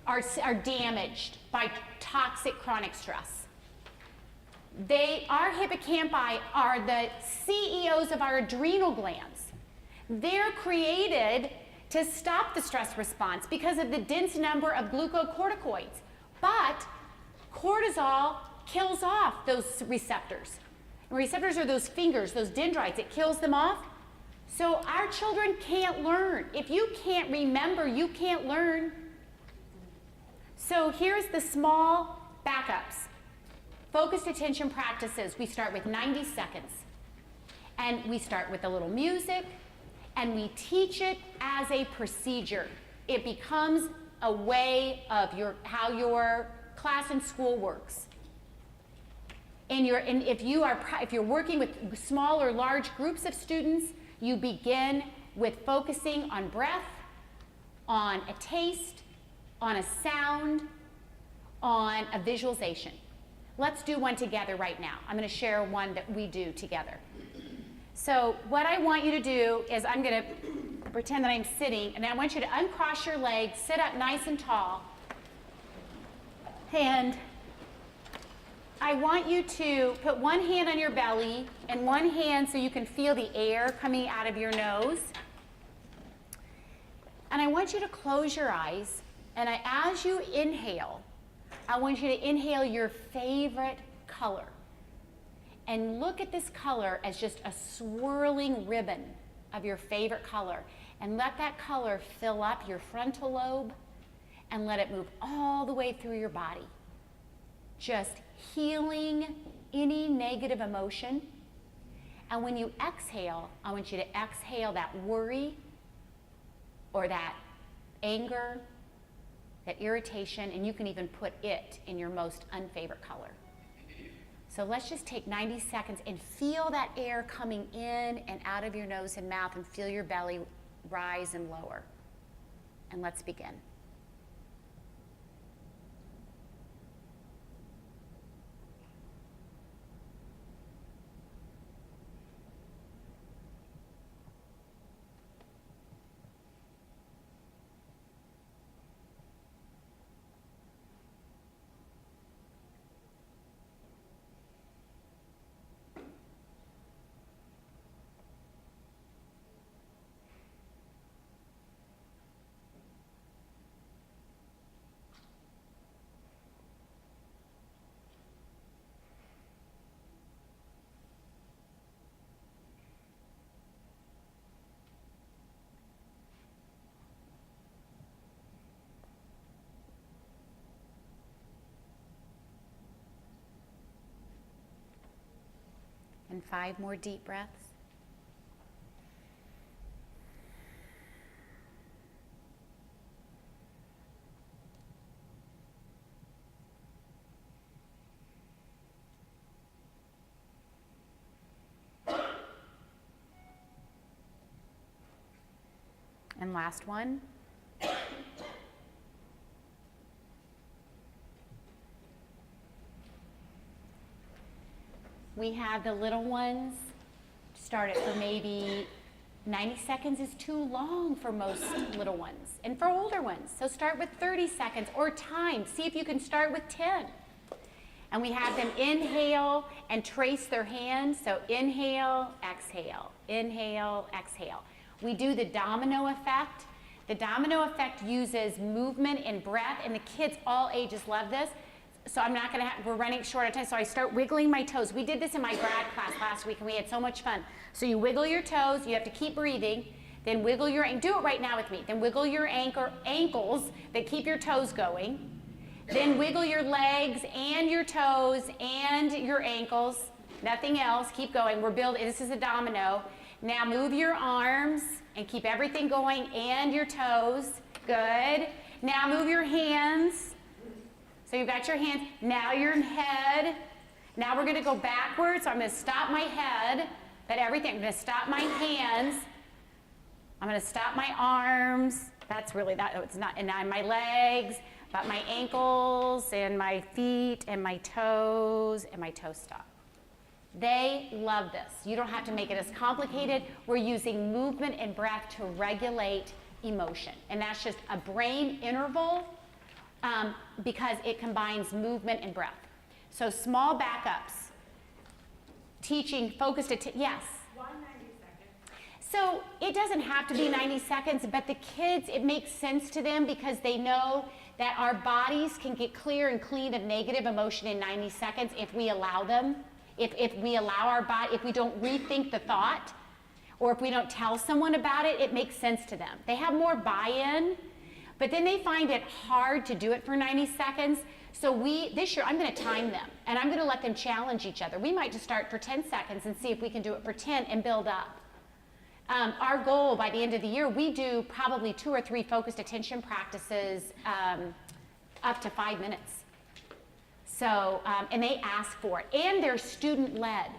are damaged by toxic chronic stress. Our hippocampi are the CEOs of our adrenal glands. They're created to stop the stress response because of the dense number of glucocorticoids. But cortisol kills off those receptors. And receptors are those fingers, those dendrites. It kills them off. So our children can't learn. If you can't remember, you can't learn. So here's the small backups. Focused attention practices. We start with 90 seconds. And we start with a little music. And we teach it as a procedure. It becomes a way of how your class and school works. And if you're working with small or large groups of students, you begin with focusing on breath, on a taste, on a sound, on a visualization. Let's do one together right now. I'm going to share one that we do together. So what I want you to do is I'm going to pretend that I'm sitting, and I want you to uncross your legs, sit up nice and tall, and I want you to put one hand on your belly and one hand so you can feel the air coming out of your nose. And I want you to close your eyes, and as you inhale, I want you to inhale your favorite color. And look at this color as just a swirling ribbon of your favorite color. And let that color fill up your frontal lobe and let it move all the way through your body. Just healing any negative emotion. And when you exhale, I want you to exhale that worry or that anger, that irritation, and you can even put it in your most unfavorite color. So let's just take 90 seconds and feel that air coming in and out of your nose and mouth, and feel your belly rise and lower. And let's begin. And 5 more deep breaths. And last one. We have the little ones. Start it for maybe 90 seconds is too long for most little ones and for older ones. So start with 30 seconds or time. See if you can start with 10. And we have them inhale and trace their hands. So inhale, exhale, inhale, exhale. We do the domino effect. The domino effect uses movement and breath, and the kids all ages love this. So I'm not gonna we're running short of time, so I start wiggling my toes. We did this in my grad class last week, and we had so much fun. So you wiggle your toes, you have to keep breathing, then wiggle your, do it right now with me. Then wiggle your ankles that keep your toes going. Then wiggle your legs and your toes and your ankles. Nothing else, keep going. We're building, this is a domino. Now move your arms and keep everything going and your toes. Good. Now move your hands. So you've got your hands. Now your head. Now we're going to go backwards. So I'm going to stop my head, but everything. I'm going to stop my hands. I'm going to stop my arms. That's really that. It's not. And now my legs, but my ankles and my feet and my toes and my toe stop. They love this. You don't have to make it as complicated. We're using movement and breath to regulate emotion. And that's just a brain interval because it combines movement and breath. So small backups. Teaching focused attention. Yes? Why 90 seconds? So it doesn't have to be 90 seconds, but the kids, it makes sense to them because they know that our bodies can get clear and clean of negative emotion in 90 seconds if we allow them. If we allow our body, if we don't rethink the thought, or if we don't tell someone about it, it makes sense to them. They have more buy-in, but then they find it hard to do it for 90 seconds. So this year, I'm going to time them, and I'm going to let them challenge each other. We might just start for 10 seconds and see if we can do it for 10 and build up. Our goal by the end of the year, we do probably 2 or 3 focused attention practices up to 5 minutes. So, and they ask for it, and they're student-led.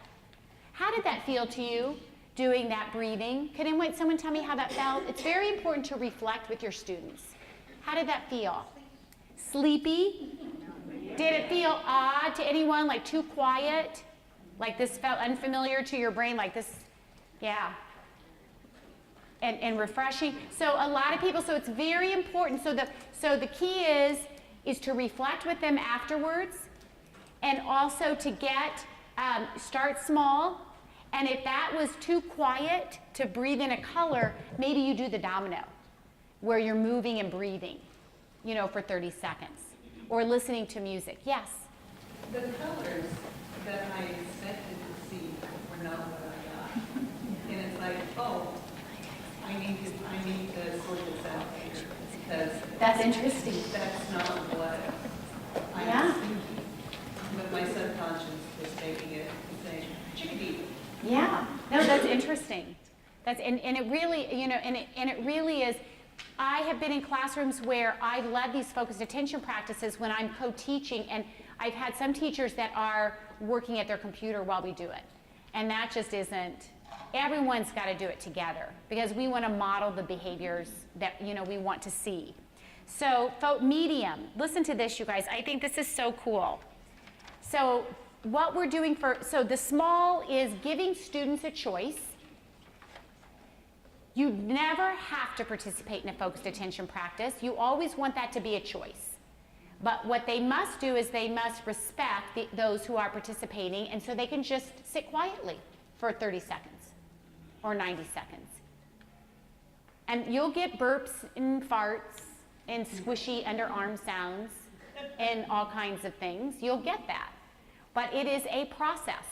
How did that feel to you, doing that breathing? Can someone tell me how that felt? It's very important to reflect with your students. How did that feel? Sleepy? Did it feel odd to anyone, like too quiet? Like this felt unfamiliar to your brain, like this? Yeah. And refreshing. So a lot of people, so it's very important. So the key is to reflect with them afterwards, and also to start small. And if that was too quiet to breathe in a color, maybe you do the domino, where you're moving and breathing, for 30 seconds, or listening to music. Yes? The colors that I expected to see were not what I got. And it's like, oh, I need to sort this out here, because That's interesting. that's not what I Yeah. was thinking. But my subconscious was taking it and saying, chickadee. Yeah, no, that's interesting. And it really, and it really is. I have been in classrooms where I've led these focused attention practices when I'm co-teaching, and I've had some teachers that are working at their computer while we do it. And that just isn't, everyone's got to do it together because we want to model the behaviors that, we want to see. So, medium, listen to this, you guys. I think this is so cool. So what we're doing so the small is giving students a choice. You never have to participate in a focused attention practice. You always want that to be a choice. But what they must do is they must respect those who are participating, and so they can just sit quietly for 30 seconds or 90 seconds. And you'll get burps and farts and squishy underarm sounds and all kinds of things. You'll get that. But it is a process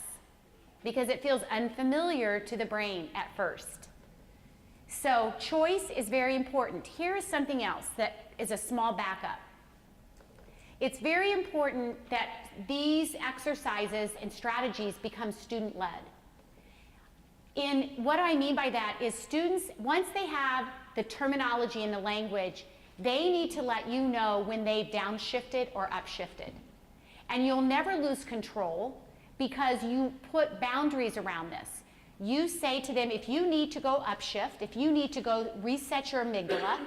because it feels unfamiliar to the brain at first. So choice is very important. Here is something else that is a small backup. It's very important that these exercises and strategies become student-led. What I mean by that is students, once they have the terminology and the language, they need to let you know when they've downshifted or upshifted. And you'll never lose control because you put boundaries around this. You say to them, if you need to go upshift, if you need to go reset your amygdala,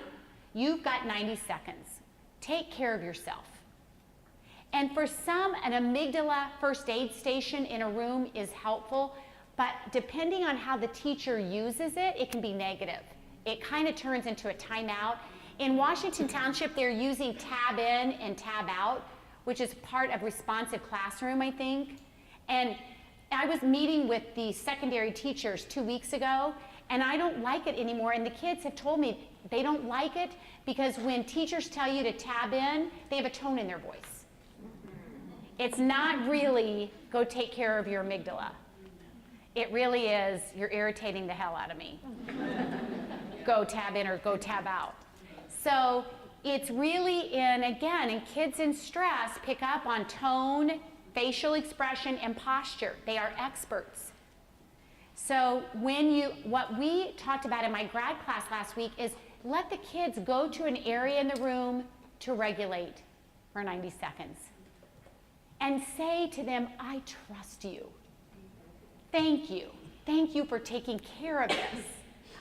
you've got 90 seconds. Take care of yourself. And for some, an amygdala first aid station in a room is helpful, but depending on how the teacher uses it, it can be negative. It kind of turns into a timeout. In Washington Township, they're using tab in and tab out, which is part of responsive classroom, I think. And I was meeting with the secondary teachers 2 weeks ago, and I don't like it anymore. And the kids have told me they don't like it because when teachers tell you to tab in, they have a tone in their voice. It's not really go take care of your amygdala. It really is, you're irritating the hell out of me. Go tab in or go tab out. So it's really again, kids in stress pick up on tone, facial expression, and posture. They are experts. So what we talked about in my grad class last week is let the kids go to an area in the room to regulate for 90 seconds. And say to them, I trust you. Thank you. Thank you for taking care of this.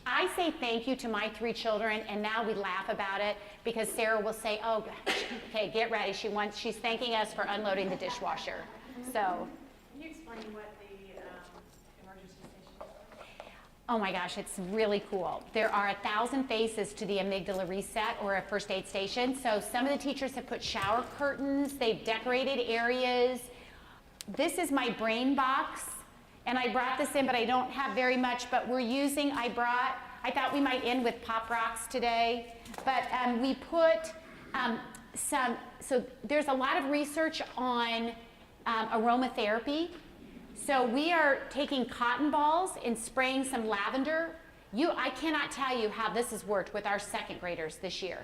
I say thank you to my 3 children, and now we laugh about it because Sarah will say, oh, gosh, okay, get ready. She's thanking us for unloading the dishwasher. So. Can you explain what the emergency station is? Oh my gosh, it's really cool. There are 1,000 faces to the amygdala reset or a first aid station. So some of the teachers have put shower curtains, they've decorated areas. This is my brain box, and I brought this in, but I don't have very much, but we're using, I thought we might end with Pop Rocks today, but we put so there's a lot of research on aromatherapy. So we are taking cotton balls and spraying some lavender. I cannot tell you how this has worked with our 2nd graders this year.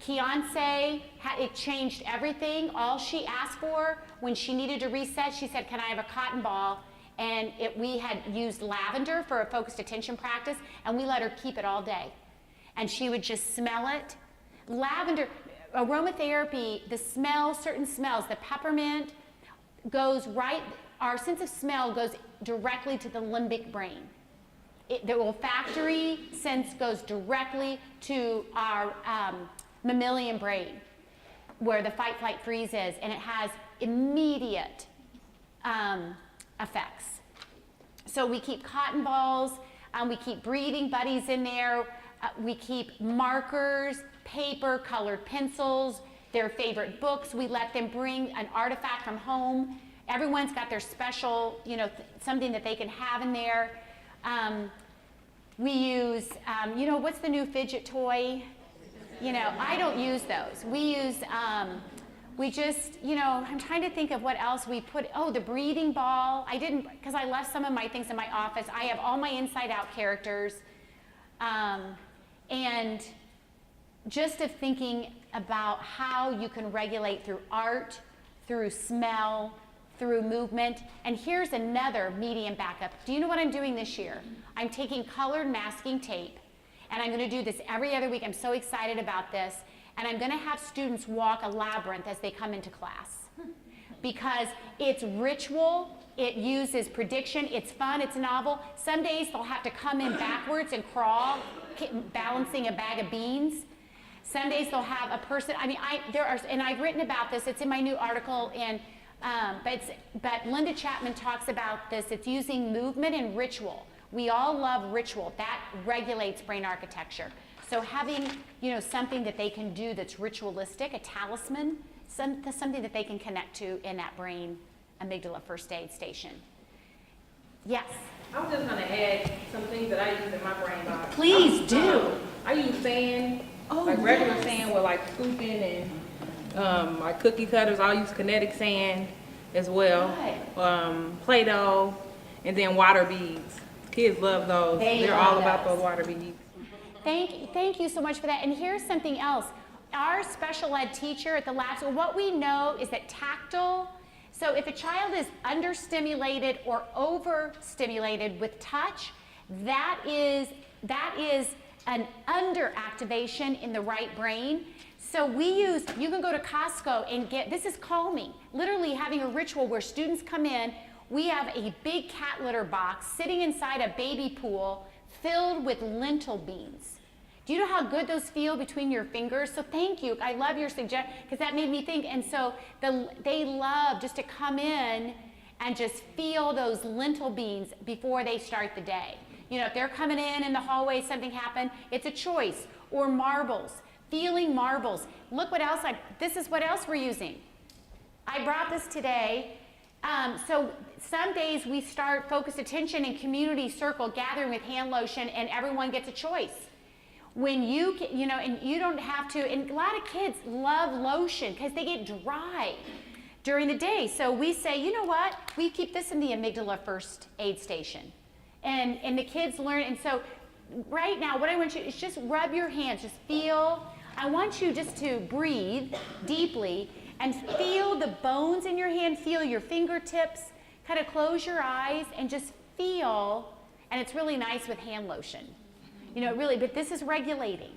Keonce, it changed everything. All she asked for when she needed to reset, she said, can I have a cotton ball? And we had used lavender for a focused attention practice, and we let her keep it all day. And she would just smell it. Lavender, aromatherapy, the smell, certain smells, the peppermint goes right, our sense of smell goes directly to the limbic brain. The olfactory sense goes directly to our mammalian brain, where the fight, flight, freeze is, and it has immediate effects. So we keep cotton balls, we keep breathing buddies in there, we keep markers, paper, colored pencils, their favorite books. We let them bring an artifact from home. Everyone's got their special, something that they can have in there. We use, what's the new fidget toy? I don't use those. We use, I'm trying to think of what else we put. Oh, the breathing ball. I didn't, because I left some of my things in my office. I have all my Inside Out characters. And just of thinking about how you can regulate through art, through smell, through movement. And here's another medium backup. Do you know what I'm doing this year? I'm taking colored masking tape, and I'm going to do this every other week. I'm so excited about this. And I'm going to have students walk a labyrinth as they come into class. Because it's ritual, it uses prediction, it's fun, it's novel. Some days they'll have to come in backwards and crawl, balancing a bag of beans. Some days they'll have a person, and I've written about this, it's in my new article, and but Linda Chapman talks about this. It's using movement and ritual. We all love ritual. That regulates brain architecture. So having, something that they can do that's ritualistic, a talisman, something that they can connect to in that brain amygdala first aid station. Yes? I was just going to add some things that I use in my brain box. Please do. I use sand, regular yes. sand with scooping and my cookie cutters. I'll use kinetic sand as well. Play-Doh, and then water beads. Kids love those. They're all about those water beads. Thank you so much for that. And here's something else. Our special ed teacher at the lab school, what we know is that tactile, so if a child is understimulated or overstimulated with touch, that is an underactivation in the right brain. So you can go to Costco and this is calming. Literally having a ritual where students come in, we have a big cat litter box sitting inside a baby pool filled with lentil beans. Do you know how good those feel between your fingers? So thank you. I love your suggestion because that made me think. And so they love just to come in and just feel those lentil beans before they start the day. If they're coming in the hallway, something happened, it's a choice. Or marbles, feeling marbles. Look what else this is what else we're using. I brought this today. So some days we start focused attention in community circle gathering with hand lotion, and everyone gets a choice. When and you don't have to, and a lot of kids love lotion because they get dry during the day. So we say, you know what? We keep this in the amygdala first aid station. And the kids learn, and so right now what I want you is just rub your hands, just feel. I want you just to breathe deeply and feel the bones in your hand, feel your fingertips, kind of close your eyes and just feel, and it's really nice with hand lotion. But this is regulating.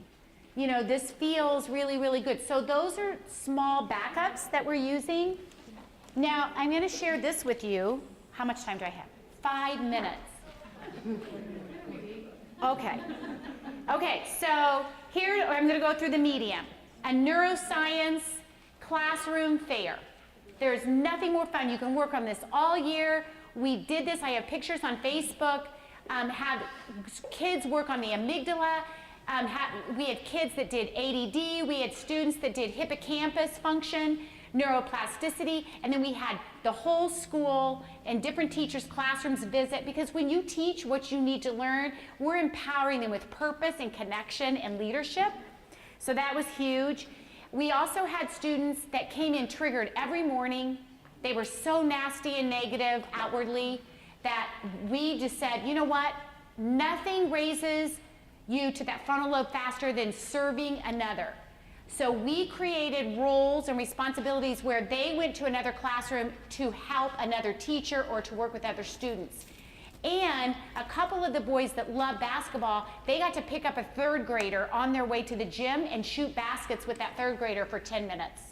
you know, this feels really, really good. So those are small backups that we're using. Now, I'm going to share this with you. How much time do I have? 5 minutes. Okay. Okay, so here I'm going to go through the medium. A neuroscience classroom fair. There's nothing more fun. You can work on this all year. We did this. I have pictures on Facebook. Have kids work on the amygdala. We had kids that did ADD. We had students that did hippocampus function, neuroplasticity, and then we had the whole school and different teachers' classrooms visit, because when you teach what you need to learn, we're empowering them with purpose and connection and leadership. So that was huge. We also had students that came in triggered every morning. They were so nasty and negative outwardly that we just said, you know what? Nothing raises you to that frontal lobe faster than serving another. So we created roles and responsibilities where they went to another classroom to help another teacher or to work with other students. And a couple of the boys that love basketball, they got to pick up a 3rd grader on their way to the gym and shoot baskets with that 3rd grader for 10 minutes.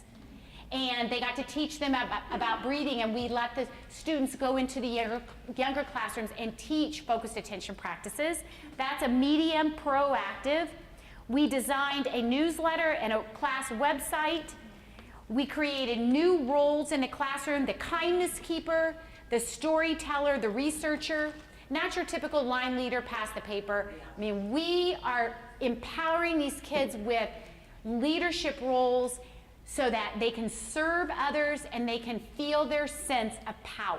And they got to teach them about breathing, and we let the students go into the younger classrooms and teach focused attention practices. That's a medium proactive. We designed a newsletter and a class website. We created new roles in the classroom: the kindness keeper, the storyteller, the researcher, not your typical line leader, pass the paper. I mean, we are empowering these kids with leadership roles so that they can serve others and they can feel their sense of power.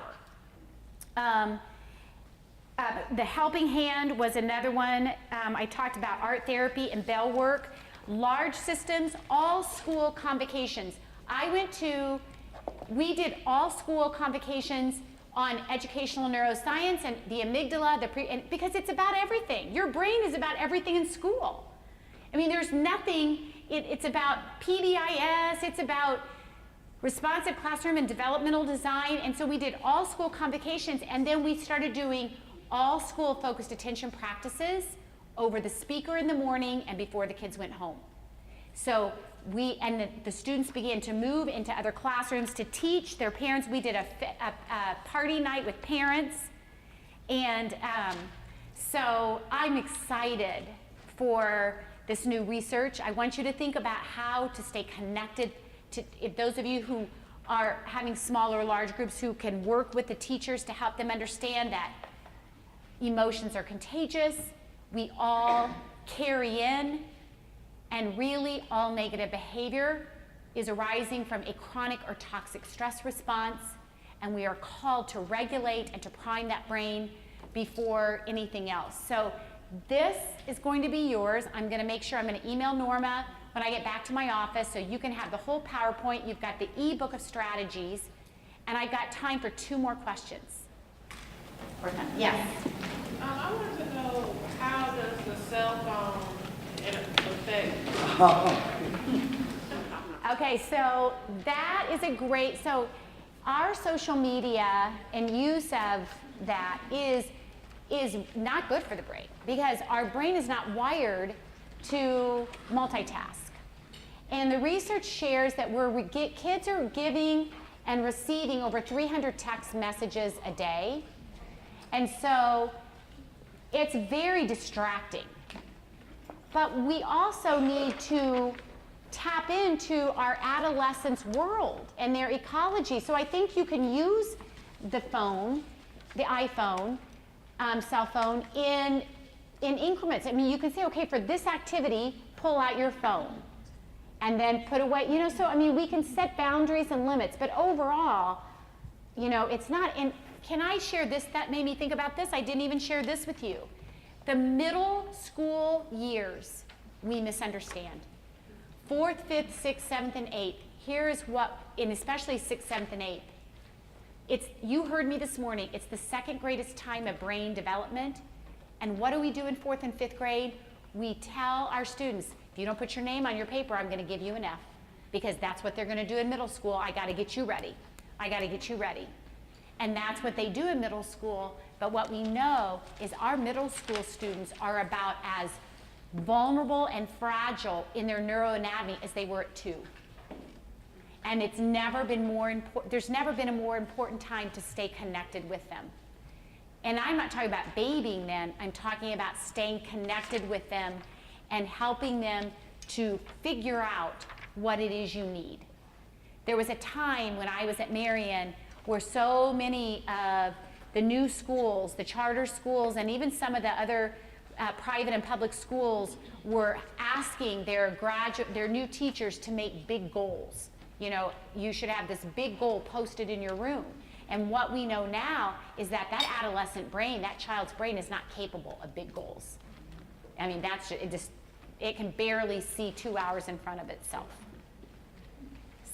The helping hand was another one. I talked about art therapy and bell work. Large systems, all school convocations. We did all school convocations on educational neuroscience and the amygdala, because it's about everything. Your brain is about everything in school. I mean, there's nothing, it's about PBIS, it's about responsive classroom and developmental design, and so we did all school convocations, and then we started doing all school focused attention practices over the speaker in the morning and before the kids went home. So the students began to move into other classrooms to teach their parents. We did a party night with parents. And so I'm excited for this new research. I want you to think about how to stay connected to, if those of you who are having small or large groups, who can work with the teachers to help them understand that emotions are contagious. We all carry in. And really, all negative behavior is arising from a chronic or toxic stress response, and we are called to regulate and to prime that brain before anything else. So this is going to be yours. I'm going to make sure I'm going to email Norma when I get back to my office so you can have the whole PowerPoint. You've got the e-book of strategies, and I've got time for 2 more questions. Yes? I wanted to know, how does the cell phone affect? Okay, so that is a great, so our social media and use of that is not good for the brain, because our brain is not wired to multitask. And the research shares that kids are giving and receiving over 300 text messages a day. And so it's very distracting. But we also need to tap into our adolescents' world and their ecology. So I think you can use the phone, the iPhone, cell phone, in increments. I mean, you can say, okay, for this activity, pull out your phone and then put away, so I mean, we can set boundaries and limits, but overall, it's not, and can I share this? That made me think about this. I didn't even share this with you. The middle school years, we misunderstand. 4th, 5th, 6th, 7th, and 8th. Here is what, and especially 6th, 7th, and 8th. You heard me this morning, it's the 2nd greatest time of brain development. And what do we do in 4th and 5th grade? We tell our students, if you don't put your name on your paper, I'm going to give you an F. Because that's what they're going to do in middle school. I got to get you ready. I got to get you ready. And that's what they do in middle school. But what we know is our middle school students are about as vulnerable and fragile in their neuroanatomy as they were at 2. And it's never been more important, there's never been a more important time to stay connected with them. And I'm not talking about babying them, I'm talking about staying connected with them and helping them to figure out what it is you need. There was a time when I was at Marion where so many of the new schools, the charter schools, and even some of the other private and public schools were asking their new teachers to make big goals. You know, you should have this big goal posted in your room. And what we know now is that that adolescent brain, that child's brain, is not capable of big goals. I mean, that's it can barely see 2 hours in front of itself.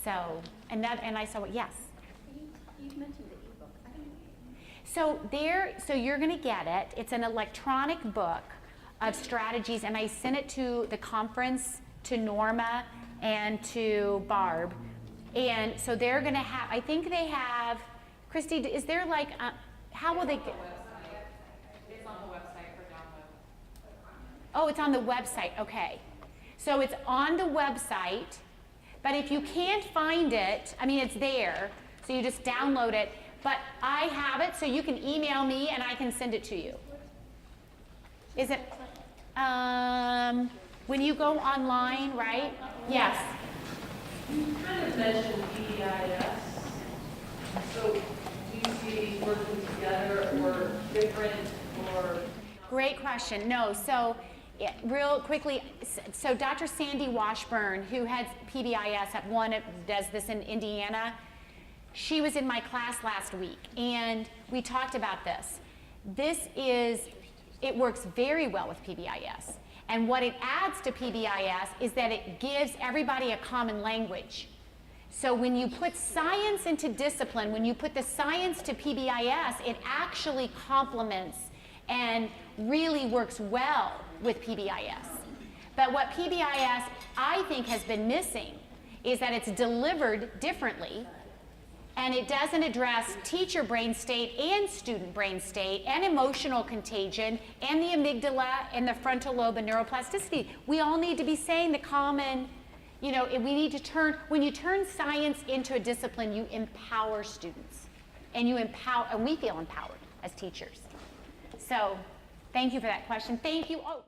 So, and I saw, yes? You mentioned the ebook. I don't know. So you're going to get it. It's an electronic book of strategies, and I sent it to the conference, to Norma, and to Barb. And so they're going to have, I think they have, Christy, is there like, how will they get? It's on the website for download. Oh, it's on the website, okay. So it's on the website, but if you can't find it, I mean, it's there, so you just download it. But I have it, so you can email me and I can send it to you. Is it, when you go online, right? Yes. You kind of mentioned PBIS. So do you see these working together or different or? Great question. No, so real quickly, so Dr. Sandy Washburn, who heads PBIS at does this in Indiana, she was in my class last week, and we talked about this. It works very well with PBIS. And what it adds to PBIS is that it gives everybody a common language. So when you put science into discipline, when you put the science to PBIS, it actually complements and really works well with PBIS. But what PBIS, I think, has been missing is that it's delivered differently, and it doesn't address teacher brain state and student brain state and emotional contagion and the amygdala and the frontal lobe and neuroplasticity. We all need to be saying the common, we need to when you turn science into a discipline, you empower students. And we feel empowered as teachers. So thank you for that question. Thank you. Oh.